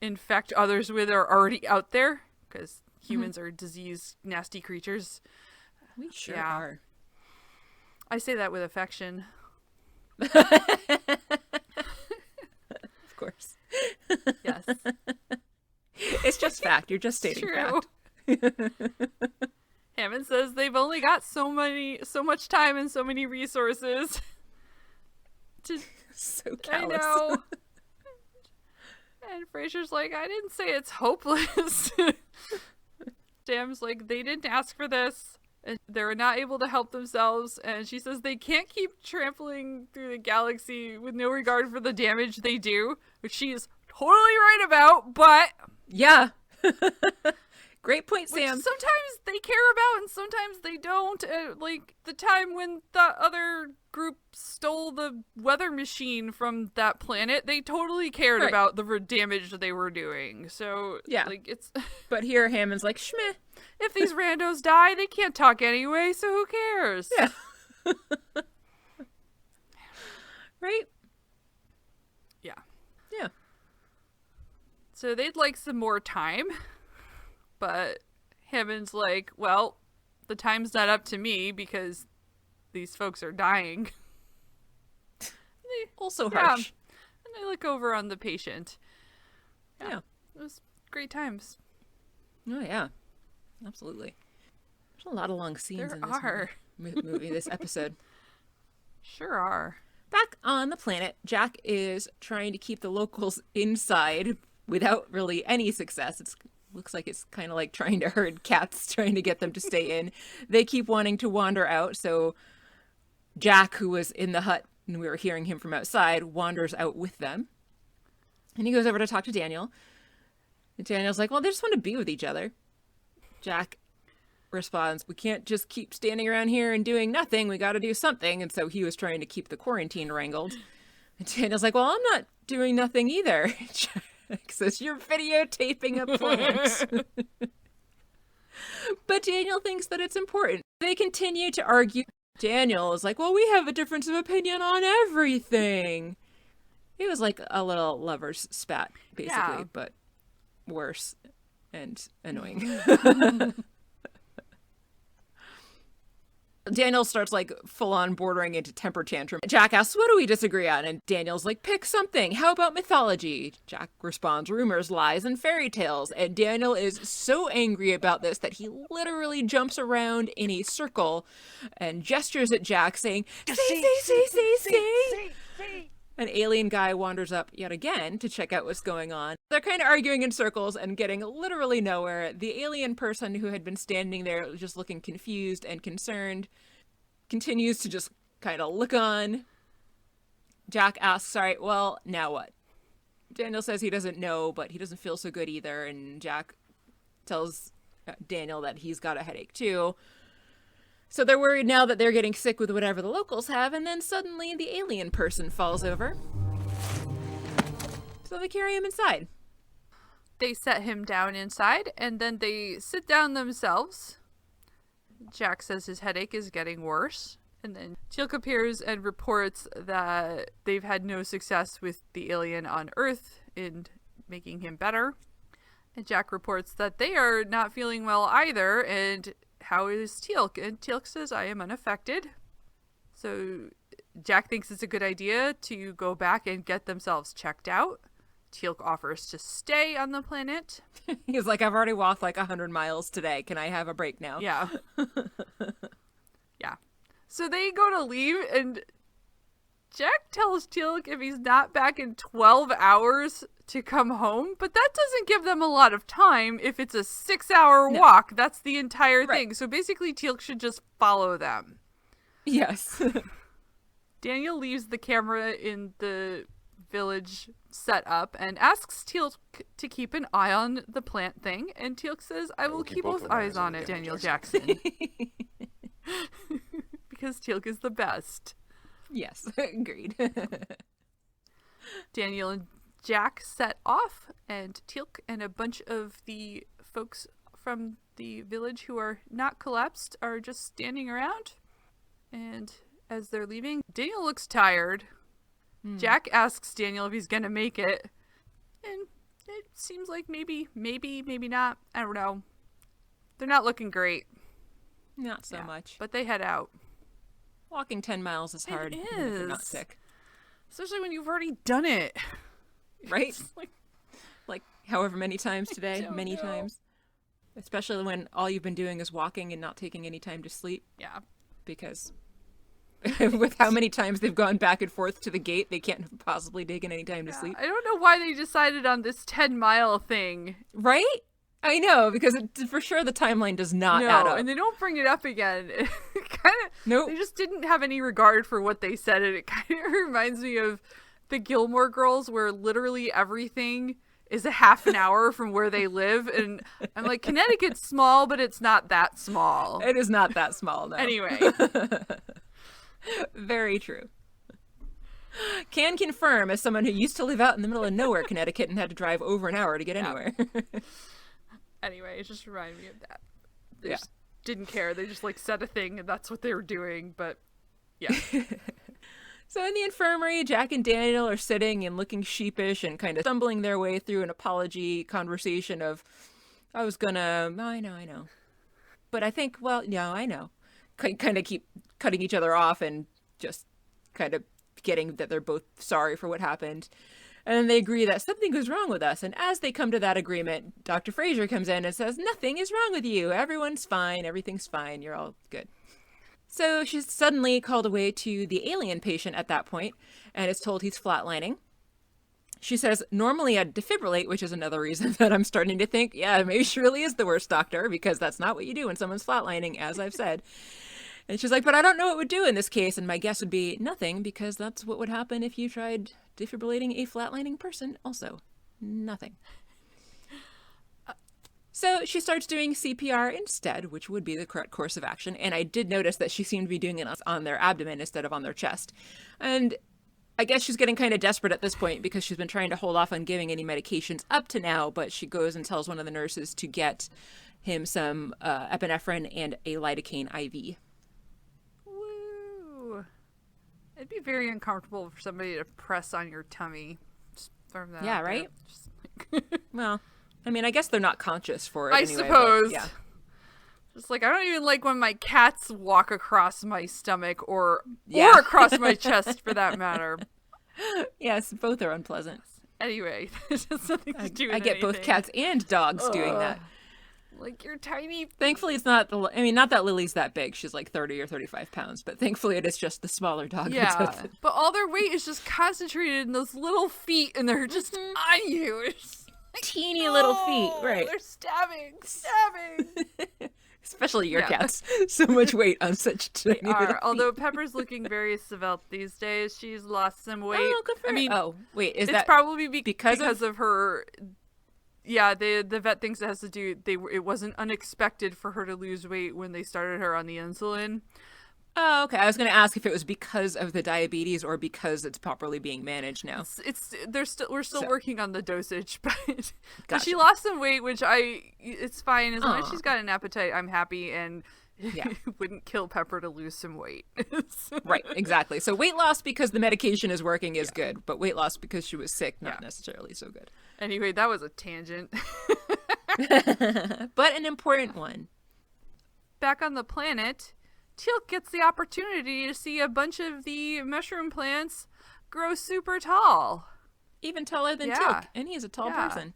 infect others with are already out there, because humans are diseased, nasty creatures. We sure are. I say that with affection. Of course. Yes. It's just fact. You're just stating fact. Hammond says they've only got so much time and so many resources. So callous. I know. And Fraser's like, I didn't say it's hopeless. Sam's like, they didn't ask for this. And they're not able to help themselves. And she says they can't keep trampling through the galaxy with no regard for the damage they do, which she is totally right about, but... Yeah. Great point, Sam. Which sometimes they care about and sometimes they don't. Like the time when the other group stole the weather machine from that planet, they totally cared about the damage they were doing. So, yeah. Like, it's... But here Hammond's like, shmeh. If these randos die, they can't talk anyway, so who cares? Yeah. Right? Yeah. Yeah. So they'd like some more time, but Hammond's like, well, the time's not up to me because these folks are dying. Also harsh. And they look over on the patient. Yeah. It was great times. Oh, yeah. Absolutely. There's a lot of long scenes in this movie, this episode. Sure are. Back on the planet, Jack is trying to keep the locals inside without really any success. It looks like it's kind of like trying to herd cats, trying to get them to stay in. They keep wanting to wander out, so Jack, who was in the hut, and we were hearing him from outside, wanders out with them. And he goes over to talk to Daniel. And Daniel's like, well, they just want to be with each other. Jack responds, we can't just keep standing around here and doing nothing. We got to do something. And so he was trying to keep the quarantine wrangled. And Daniel's like, well, I'm not doing nothing either. Jack says, you're videotaping a plant. But Daniel thinks that it's important. They continue to argue. Daniel is like, well, we have a difference of opinion on everything. It was like a little lover's spat, basically, but worse and annoying. Daniel starts like full on bordering into temper tantrum. Jack asks, what do we disagree on? And Daniel's like, pick something. How about mythology? Jack responds, rumors, lies, and fairy tales. And Daniel is so angry about this that he literally jumps around in a circle and gestures at Jack saying, see. An alien guy wanders up yet again to check out what's going on. They're kind of arguing in circles and getting literally nowhere. The alien person who had been standing there just looking confused and concerned continues to just kind of look on. Jack asks, all right, well, now what? Daniel says he doesn't know, but he doesn't feel so good either. And Jack tells Daniel that he's got a headache too. So they're worried now that they're getting sick with whatever the locals have, and then suddenly the alien person falls over. So they carry him inside. They set him down inside, and then they sit down themselves Jack says his headache is getting worse. And then Teal'c appears and reports that they've had no success with the alien on Earth in making him better. And Jack reports that they are not feeling well either. And how is Teal'c? And Teal'c says, I am unaffected. So Jack thinks it's a good idea to go back and get themselves checked out. Teal'c offers to stay on the planet. He's like, I've already walked like 100 miles today. Can I have a break now? Yeah. Yeah. So they go to leave, and Jack tells Teal'c if he's not back in 12 hours to come home, but that doesn't give them a lot of time. If it's a 6-hour walk, that's the entire thing. So basically, Teal'c should just follow them. Yes. Daniel leaves the camera in the village set up and asks Teal'c to keep an eye on the plant thing, and Teal'c says, I will keep both eyes on it, Daniel Jackson. Because Teal'c is the best. Yes, agreed. Daniel and Jack set off, and Teal'c and a bunch of the folks from the village who are not collapsed are just standing around. And as they're leaving, Daniel looks tired. Jack asks Daniel if he's gonna make it, and it seems like maybe not. I don't know. They're not looking great. Not so much. But they head out. Walking 10 miles is hard. It If you're not sick. Especially when you've already done it. Right? Like however many times today. Many times. Especially when all you've been doing is walking and not taking any time to sleep. Yeah. Because with how many times they've gone back and forth to the gate, they can't have possibly taken any time to sleep. I don't know why they decided on this 10-mile thing. Right? I know, because for sure the timeline does not add up. And they don't bring it up again. Nope. They just didn't have any regard for what they said, and it kind of reminds me of the Gilmore Girls, where literally everything is a half an hour from where they live, and I'm like, Connecticut's small, but it's not that small. It is not that small, no. Anyway. Very true. Can confirm, as someone who used to live out in the middle of nowhere, Connecticut, and had to drive over an hour to get anywhere. Anyway, it just reminded me of that. They just didn't care. They just said a thing, and that's what they were doing. But yeah. So in the infirmary, Jack and Daniel are sitting and looking sheepish and kind of stumbling their way through an apology conversation of, I know. But I think, I know. Kind of keep cutting each other off and just kind of getting that they're both sorry for what happened. And then they agree that something was wrong with us. And as they come to that agreement, Dr. Fraser comes in and says, nothing is wrong with you. Everyone's fine. Everything's fine. You're all good. So she's suddenly called away to the alien patient at that point and is told he's flatlining. She says, normally I'd defibrillate, which is another reason that I'm starting to think, yeah, maybe she really is the worst doctor, because that's not what you do when someone's flatlining, as I've said. And she's like, but I don't know what it would do in this case. And my guess would be nothing, because that's what would happen if you tried defibrillating a flatlining person also. Nothing. So she starts doing CPR instead, which would be the correct course of action. And I did notice that she seemed to be doing it on their abdomen instead of on their chest. And I guess she's getting kind of desperate at this point because she's been trying to hold off on giving any medications up to now. But she goes and tells one of the nurses to get him some epinephrine and a lidocaine IV. It'd be very uncomfortable for somebody to press on your tummy. Just throw that yeah, out right? there. Well, I mean, I guess they're not conscious for it I anyway, suppose. But, yeah. Just I don't even like when my cats walk across my stomach or across my chest for that matter. Yes, both are unpleasant. Anyway, there's just nothing to do with I get anything. both cats and dogs doing that. Like you're tiny. Thankfully, it's not not that Lily's that big. She's like 30 or 35 pounds, but thankfully it is just the smaller dog. Yeah, but all their weight is just concentrated in those little feet, and they're just on you. It's like, teeny little feet, right? They're stabbing. Especially your cats. So much weight on such tiny little feet. Although Pepper's looking very svelte these days. She's lost some weight. Oh, good for her. Is that probably because of her... Yeah, the vet thinks it has to do... It wasn't unexpected for her to lose weight when they started her on the insulin. Oh, okay. I was going to ask if it was because of the diabetes or because it's properly being managed now. We're still working on the dosage, but Gotcha. she lost some weight, which it's fine as long as she's got an appetite. I'm happy, and Yeah. It wouldn't kill Pepper to lose some weight. Right, exactly. So weight loss because the medication is working is good, but weight loss because she was sick, not necessarily so good. Anyway, that was a tangent. But an important one. Back on the planet, Teal'c gets the opportunity to see a bunch of the mushroom plants grow super tall. Even taller than Teal'c, and he's a tall person.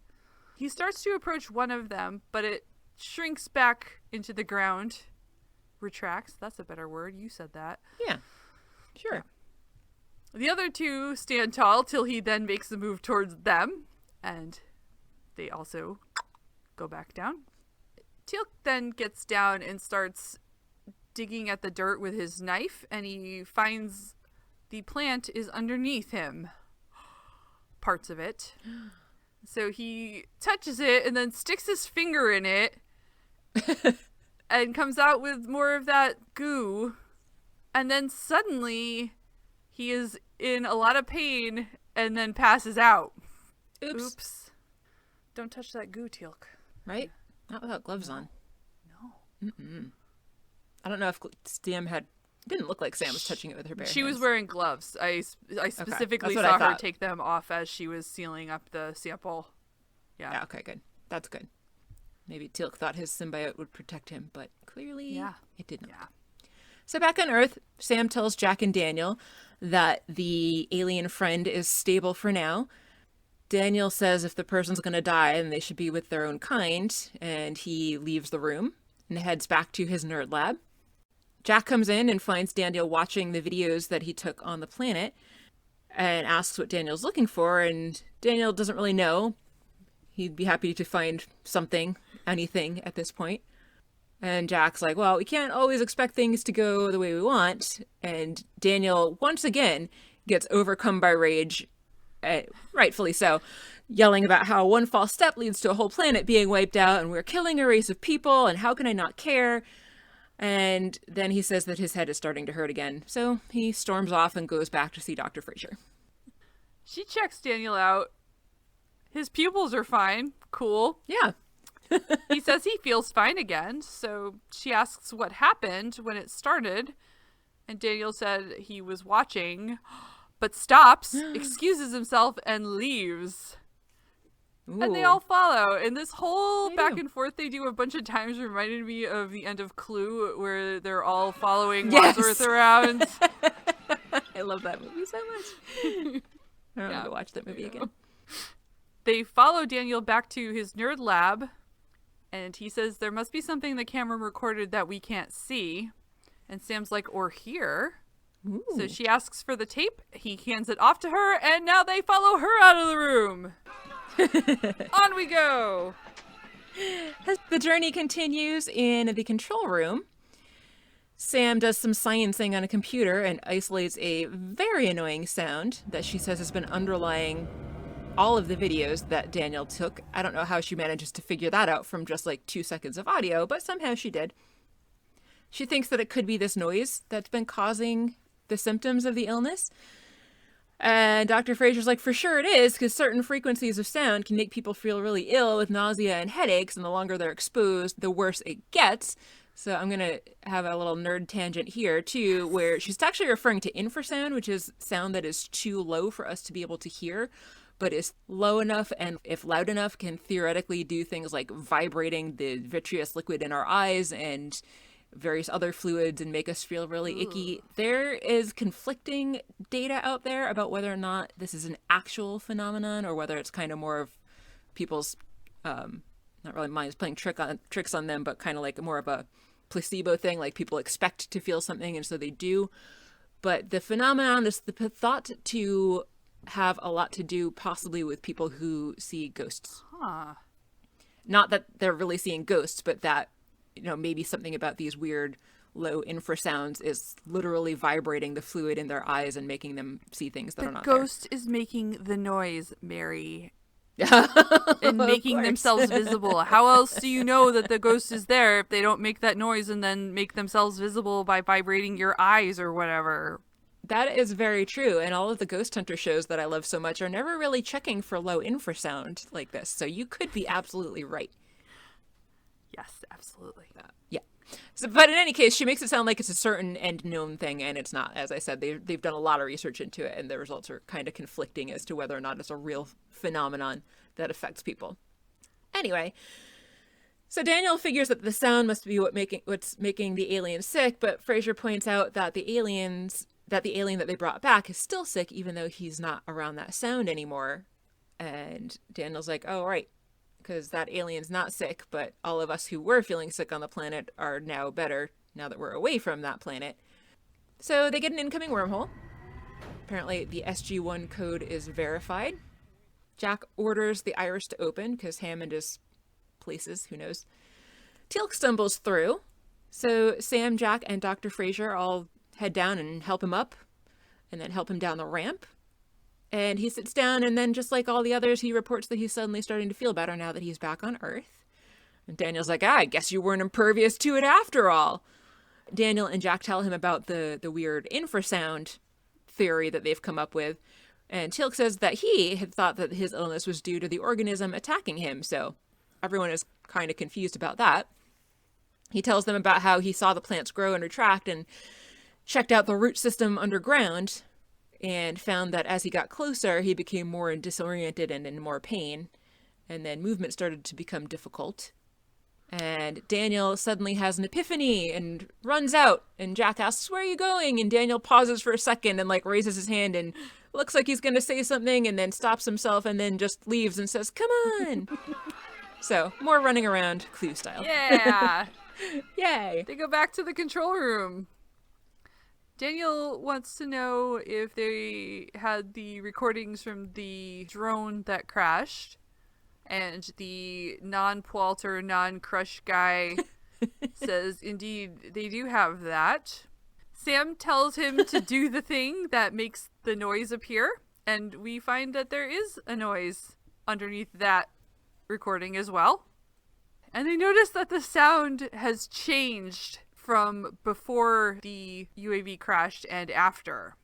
He starts to approach one of them, but it shrinks back into the ground. Retracts. That's a better word. You said that. Yeah. Sure. The other two stand tall till he then makes the move towards them, and they also go back down. Teal'c then gets down and starts digging at the dirt with his knife, and he finds the plant is underneath him. Parts of it. So he touches it and then sticks his finger in it and comes out with more of that goo. And then suddenly he is in a lot of pain and then passes out. Oops. Don't touch that goo, Teal'c. Right? Not without gloves on. No. Mm-mm. I don't know if Sam had... Didn't look like Sam was touching it with her bare hands. She was wearing gloves. I specifically saw her take them off as she was sealing up the sample. Yeah. Okay, good. That's good. Maybe Teal'c thought his symbiote would protect him, but clearly it did not. Yeah. So back on Earth, Sam tells Jack and Daniel that the alien friend is stable for now. Daniel says if the person's going to die, then they should be with their own kind, and he leaves the room and heads back to his nerd lab. Jack comes in and finds Daniel watching the videos that he took on the planet and asks what Daniel's looking for, and Daniel doesn't really know. He'd be happy to find something, anything at this point. And Jack's like, well, we can't always expect things to go the way we want. And Daniel, once again, gets overcome by rage, rightfully so, yelling about how one false step leads to a whole planet being wiped out, and we're killing a race of people, and how can I not care? And then he says that his head is starting to hurt again. So he storms off and goes back to see Dr. Fraser. She checks Daniel out. His pupils are fine. Cool. Yeah. He says he feels fine again. So she asks what happened when it started. And Daniel said he was watching, but stops, excuses himself, and leaves. Ooh. And they all follow. And this whole back and forth they do a bunch of times reminded me of the end of Clue, where they're all following Wadsworth around. I love that movie so much. I don't want to watch that movie again. They follow Daniel back to his nerd lab, and he says there must be something the camera recorded that we can't see. And Sam's like, or hear. Ooh. So she asks for the tape. He hands it off to her, and now they follow her out of the room. On we go. As the journey continues in the control room, Sam does some sciencing on a computer and isolates a very annoying sound that she says has been underlying all of the videos that Daniel took. I don't know how she manages to figure that out from just like 2 seconds of audio, but somehow she did. She thinks that it could be this noise that's been causing the symptoms of the illness. And Dr. Fraser's like, for sure it is, because certain frequencies of sound can make people feel really ill with nausea and headaches, and the longer they're exposed, the worse it gets. So I'm going to have a little nerd tangent here, too, where she's actually referring to infrasound, which is sound that is too low for us to be able to hear, but is low enough and, if loud enough, can theoretically do things like vibrating the vitreous liquid in our eyes and various other fluids and make us feel really icky. There is conflicting data out there about whether or not this is an actual phenomenon or whether it's kind of more of people's, not really minds playing tricks on them, but kind of like more of a placebo thing, like people expect to feel something and so they do. But the phenomenon is thought to have a lot to do possibly with people who see ghosts. Huh. Not that they're really seeing ghosts, but that, you know, maybe something about these weird low infrasounds is literally vibrating the fluid in their eyes and making them see things that are not there. The ghost is making the noise, Mary. And making themselves visible. How else do you know that the ghost is there if they don't make that noise and then make themselves visible by vibrating your eyes or whatever? That is very true. And all of the ghost hunter shows that I love so much are never really checking for low infrasound like this. So you could be absolutely right. Yes, absolutely. Yeah. So, but in any case, she makes it sound like it's a certain and known thing, and it's not. As I said, they've done a lot of research into it, and the results are kind of conflicting as to whether or not it's a real phenomenon that affects people. Anyway, so Daniel figures that the sound must be what's making the alien sick, but Frasier points out that the alien that they brought back is still sick, even though he's not around that sound anymore. And Daniel's like, oh, right, because that alien's not sick, but all of us who were feeling sick on the planet are now better now that we're away from that planet. So they get an incoming wormhole. Apparently the SG-1 code is verified. Jack orders the iris to open because Hammond is places, who knows. Teal'c stumbles through. So Sam, Jack, and Dr. Frasier all head down and help him up and then help him down the ramp. And he sits down, and then just like all the others, he reports that he's suddenly starting to feel better now that he's back on Earth. And Daniel's like, I guess you weren't impervious to it after all. Daniel and Jack tell him about the weird infrasound theory that they've come up with. And Teal'c says that he had thought that his illness was due to the organism attacking him, so everyone is kind of confused about that. He tells them about how he saw the plants grow and retract and checked out the root system underground and found that as he got closer, he became more disoriented and in more pain. And then movement started to become difficult. And Daniel suddenly has an epiphany and runs out. And Jack asks, where are you going? And Daniel pauses for a second and like raises his hand and looks like he's going to say something and then stops himself and then just leaves and says, come on. So more running around Clue style. Yeah. Yay. They go back to the control room. Daniel wants to know if they had the recordings from the drone that crashed. And the non-Pualter, non-Crush guy says, indeed, they do have that. Sam tells him to do the thing that makes the noise appear. And we find that there is a noise underneath that recording as well. And they notice that the sound has changed from before the UAV crashed and after.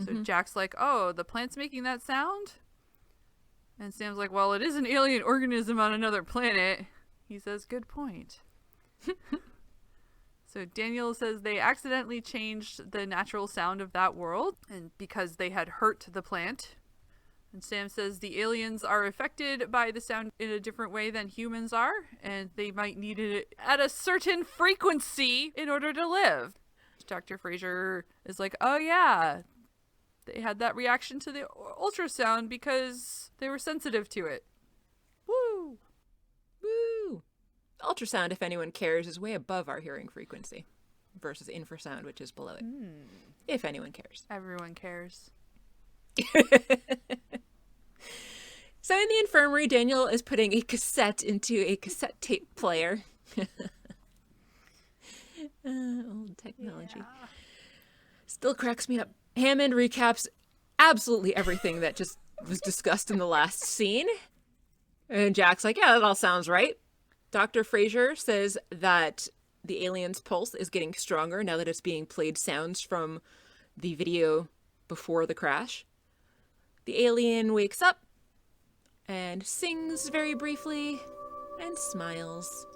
So Jack's like, oh, the plant's making that sound? And Sam's like, well, it is an alien organism on another planet. He says, good point. So Daniel says they accidentally changed the natural sound of that world and because they had hurt the plant. And Sam says the aliens are affected by the sound in a different way than humans are, and they might need it at a certain frequency in order to live. Dr. Frasier is like, oh yeah, they had that reaction to the ultrasound because they were sensitive to it. Woo! Woo! Ultrasound, if anyone cares, is way above our hearing frequency versus infrasound, which is below it. If anyone cares. Everyone cares. So in the infirmary, Daniel is putting a cassette into a cassette tape player. Old technology. Yeah. Still cracks me up. Hammond recaps absolutely everything that just was discussed in the last scene. And Jack's like, yeah, that all sounds right. Dr. Frasier says that the alien's pulse is getting stronger now that it's being played sounds from the video before the crash. The alien wakes up and sings very briefly and smiles.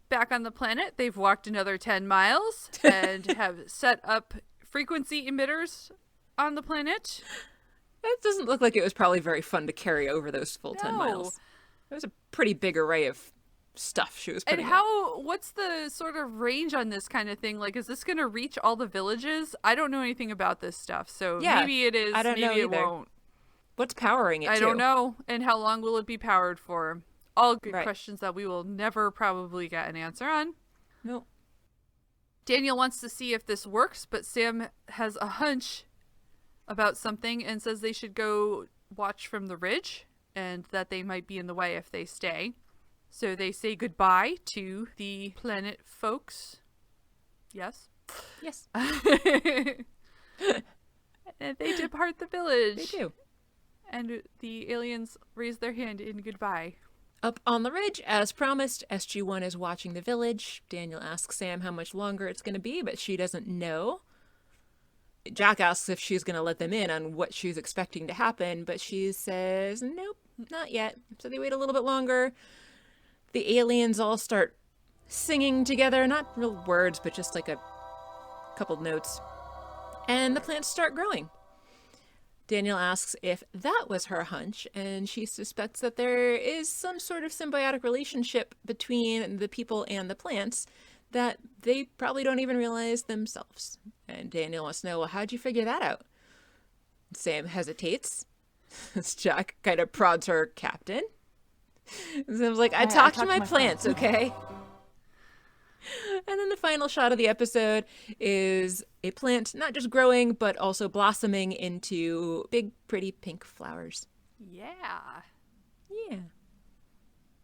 Back on the planet, they've walked another 10 miles and have set up frequency emitters on the planet. That doesn't look like it was probably very fun to carry over those full 10 miles. It was a pretty big array of stuff she was putting in. What's the sort of range on this kind of thing? Like, is this going to reach all the villages? I don't know anything about this stuff, so maybe it is, maybe it won't. What's powering it, I don't know. And how long will it be powered for? All good questions that we will never probably get an answer on. Nope. Daniel wants to see if this works, but Sam has a hunch about something and says they should go watch from the ridge and that they might be in the way if they stay. So they say goodbye to the planet folks. Yes? Yes. And they depart the village. They do. And the aliens raise their hand in goodbye. Up on the ridge, as promised, SG-1 is watching the village. Daniel asks Sam how much longer it's going to be, but she doesn't know. Jack asks if she's going to let them in on what she's expecting to happen, but she says, nope, not yet. So they wait a little bit longer. the aliens all start singing together, not real words, but just like a couple notes. And the plants start growing. Daniel asks if that was her hunch, and she suspects that there is some sort of symbiotic relationship between the people and the plants that they probably don't even realize themselves. And Daniel wants to know, well, how'd you figure that out? Sam hesitates as Jack kind of prods her captain. And Sam's like, I talked to my plants, okay? And then the final shot of the episode is a plant not just growing, but also blossoming into big, pretty pink flowers. Yeah. Yeah.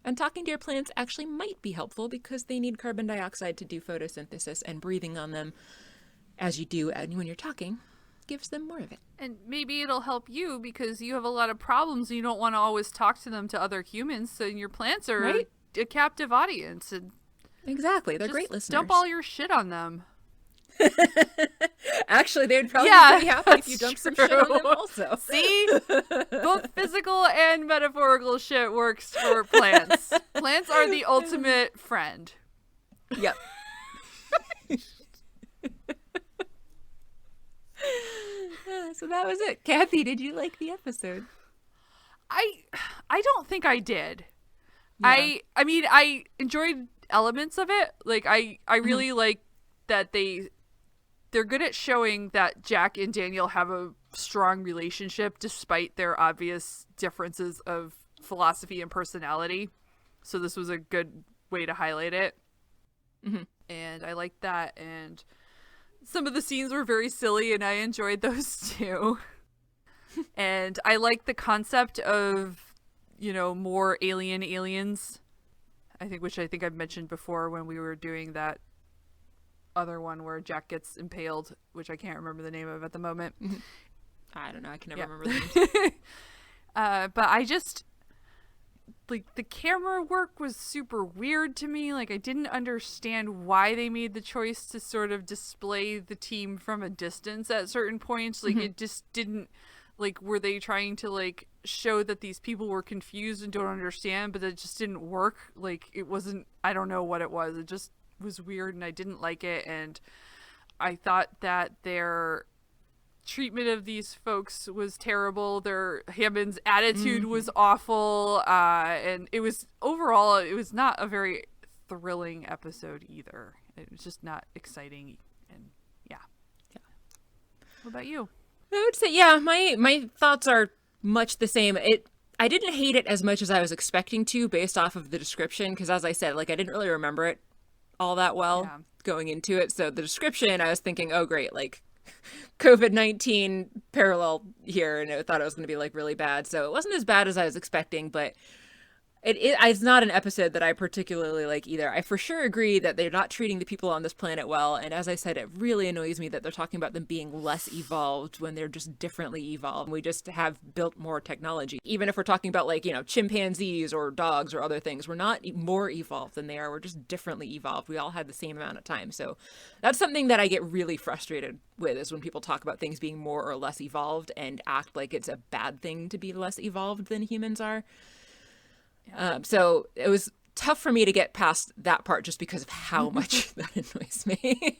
And talking to your plants actually might be helpful because they need carbon dioxide to do photosynthesis, and breathing on them as you do when you're talking gives them more of it. And maybe it'll help you because you have a lot of problems and you don't want to always talk to them to other humans, so your plants are a captive audience. And exactly. They're great listeners. Dump all your shit on them. Actually, they'd probably be pretty happy if you dumped some shit on them also. See? Both physical and metaphorical shit works for plants. Plants are the ultimate friend. Yep. So that was it. Kathy, did you like the episode? I don't think I did. Yeah. I mean, I enjoyed elements of it. Like I really like that they're good at showing that Jack and Daniel have a strong relationship despite their obvious differences of philosophy and personality. So this was a good way to highlight it. Mm-hmm. And I liked that. And some of the scenes were very silly and I enjoyed those too. And I like the concept of, more aliens. Which I think I've mentioned before when we were doing that other one where Jack gets impaled, which I can't remember the name of at the moment. I don't know. I can never remember the name. But I just, like, the camera work was super weird to me. Like, I didn't understand why they made the choice to sort of display the team from a distance at certain points. Like, it just didn't, like, were they trying to, like, show that these people were confused and don't understand, but it just didn't work. Like, it wasn't, I don't know what it was. It just was weird and I didn't like it. And I thought that their treatment of these folks was terrible. Hammond's attitude was awful. And it was not a very thrilling episode either. It was just not exciting. And yeah. What about you? I would say, yeah, my thoughts are much the same. I didn't hate it as much as I was expecting to based off of the description, because as I said, like, I didn't really remember it all that well going into it. So the description, I was thinking, oh great, like COVID-19 parallel here, and I thought it was going to be like really bad. So it wasn't as bad as I was expecting, but it's not an episode that I particularly like either. I for sure agree that they're not treating the people on this planet well. And as I said, it really annoys me that they're talking about them being less evolved when they're just differently evolved. We just have built more technology. Even if we're talking about, like, chimpanzees or dogs or other things, we're not more evolved than they are. We're just differently evolved. We all had the same amount of time. So that's something that I get really frustrated with, is when people talk about things being more or less evolved and act like it's a bad thing to be less evolved than humans are. So it was tough for me to get past that part just because of how much that annoys me.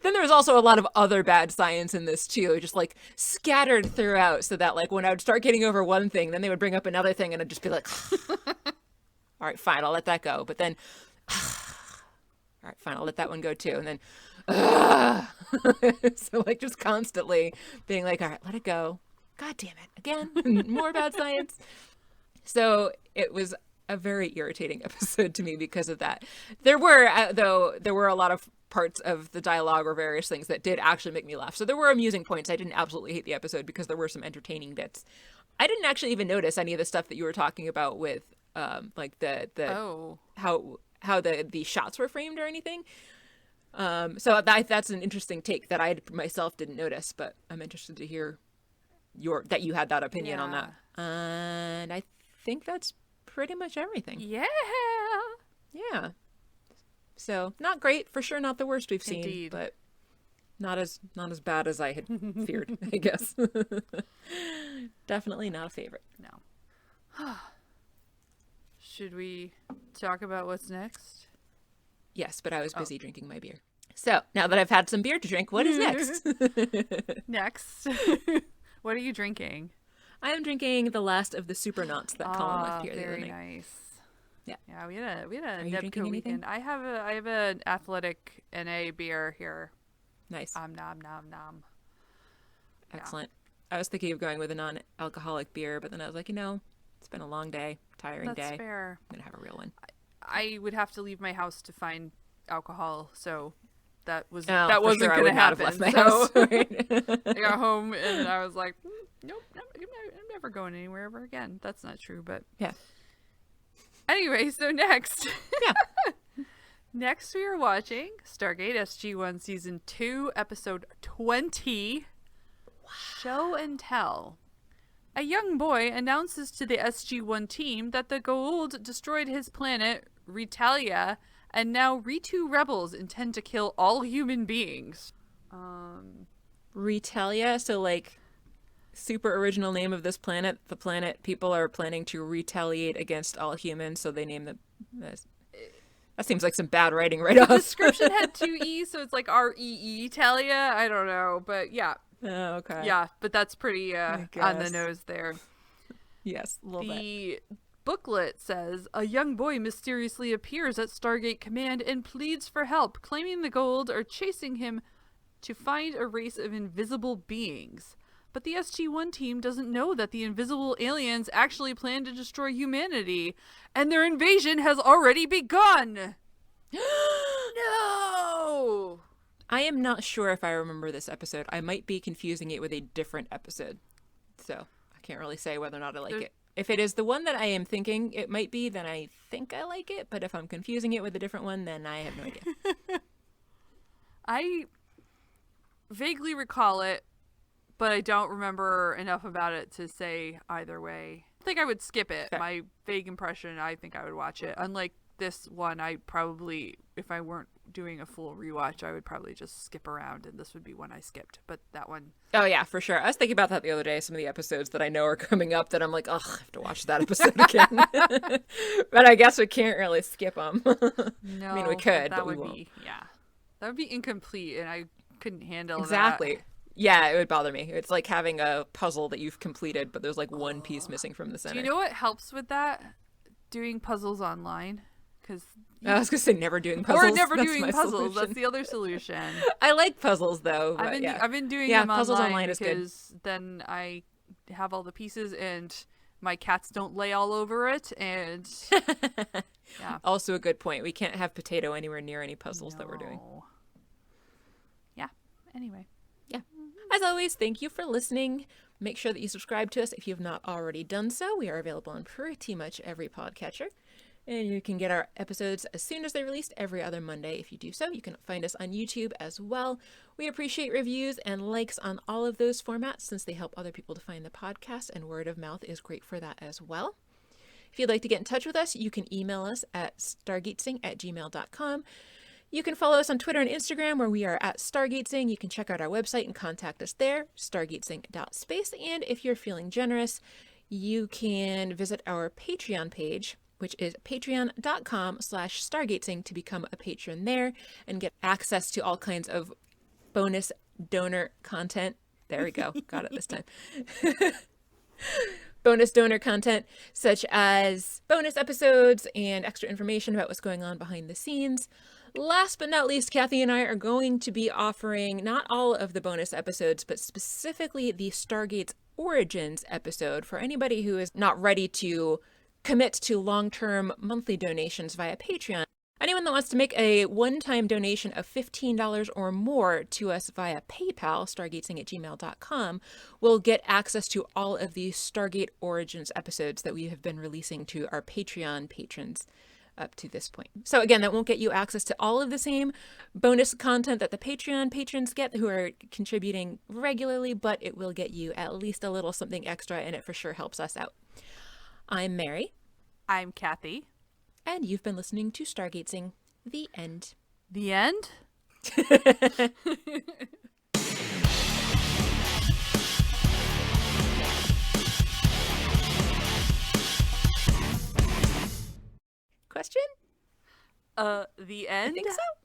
Then there was also a lot of other bad science in this too, just like scattered throughout, so that like when I would start getting over one thing, then they would bring up another thing and I'd just be like, all right, fine, I'll let that go. But then, all right, fine, I'll let that one go too. And then, so like just constantly being like, all right, let it go. God damn it. Again, more bad science. So it was a very irritating episode to me because of that. There were a lot of parts of the dialogue or various things that did actually make me laugh. So there were amusing points. I didn't absolutely hate the episode because there were some entertaining bits. I didn't actually even notice any of the stuff that you were talking about with like how the shots were framed or anything. So that's an interesting take that I myself didn't notice, but I'm interested to hear that you had that opinion on that. And I think that's pretty much everything. Yeah. So not great, for sure. Not the worst we've seen, Indeed. but not as bad as I had feared, I guess. Definitely not a favorite. No. Should we talk about what's next? Yes, but I was busy drinking my beer. So, now that I've had some beer to drink, what is next? Next. What are you drinking? I am drinking the last of the super knots that Colin left here the other night. Very nice. Yeah. Yeah, we had a drinking Nebco weekend. I have an Athletic NA beer here. Nice. Nom nom nom. Excellent. Yeah. I was thinking of going with a non-alcoholic beer, but then I was like, it's been a long day, tiring day. That's fair. I'm gonna have a real one. I would have to leave my house to find alcohol, so that wasn't sure. going to happen. Have left my house. I got home and I was like, nope, I'm never going anywhere ever again. That's not true, but yeah. Anyway, so next. Yeah. Next we are watching Stargate SG-1 Season 2, Episode 20, wow. Show and Tell. A young boy announces to the SG-1 team that the Goa'uld destroyed his planet, Retalia, and now Ritu rebels intend to kill all human beings. Retalia? So, like, super original name of this planet. The planet people are planning to retaliate against all humans, so they name them... That seems like some bad writing right off. The description had 2 E's, so it's like R-E-E Talia. I don't know, but yeah. Oh, okay. Yeah, but that's pretty on the nose there. Yes, a little bit. The booklet says, a young boy mysteriously appears at Stargate Command and pleads for help, claiming the Goa'uld are chasing him to find a race of invisible beings. But the SG-1 team doesn't know that the invisible aliens actually plan to destroy humanity, and their invasion has already begun! No! I am not sure if I remember this episode. I might be confusing it with a different episode. So, I can't really say whether or not I like it. If it is the one that I am thinking it might be, then I think I like it. But if I'm confusing it with a different one, then I have no idea. I vaguely recall it, but I don't remember enough about it to say either way. I think I would skip it. Okay. My vague impression, I think I would watch it. Unlike this one, I probably, if I weren't doing a full rewatch, I would probably just skip around, and this would be one I skipped. But that one... Oh, yeah, for sure. I was thinking about that the other day, some of the episodes that I know are coming up that I'm like, ugh, I have to watch that episode again. But I guess we can't really skip them. No, I mean, we could, but we would won't. Be, yeah. That would be incomplete, and I couldn't handle Exactly. that. Yeah, it would bother me. It's like having a puzzle that you've completed, but there's like one piece missing from the center. Do you know what helps with that? Doing puzzles online. Because I was going to say never doing puzzles. Or never That's doing my puzzles. solution. That's the other solution. I like puzzles, though. But I've been doing them puzzles online because then I have all the pieces and my cats don't lay all over it. And yeah. Also a good point. We can't have Potato anywhere near any puzzles that we're doing. Yeah. Anyway. Yeah. As always, thank you for listening. Make sure that you subscribe to us if you have not already done so. We are available on pretty much every podcatcher. And you can get our episodes as soon as they're released every other Monday if you do so. You can find us on YouTube as well. We appreciate reviews and likes on all of those formats since they help other people to find the podcast, and word of mouth is great for that as well. If you'd like to get in touch with us, you can email us at stargatezing@gmail.com. You can follow us on Twitter and Instagram where we are at Stargatezing. You can check out our website and contact us there, stargatezing.space. And if you're feeling generous, you can visit our Patreon page, which is patreon.com/stargatezing to become a patron there and get access to all kinds of bonus donor content. There we go. Got it this time. Bonus donor content such as bonus episodes and extra information about what's going on behind the scenes. Last but not least, Kathy and I are going to be offering not all of the bonus episodes, but specifically the Stargate's Origins episode for anybody who is not ready to commit to long-term monthly donations via Patreon. Anyone that wants to make a one-time donation of $15 or more to us via PayPal, stargatezing@gmail.com, will get access to all of the Stargate Origins episodes that we have been releasing to our Patreon patrons up to this point. So again, that won't get you access to all of the same bonus content that the Patreon patrons get who are contributing regularly, but it will get you at least a little something extra, and it for sure helps us out. I'm Mary. I'm Kathy. And you've been listening to Stargatezing. The end. The end? Question? The end? I think so.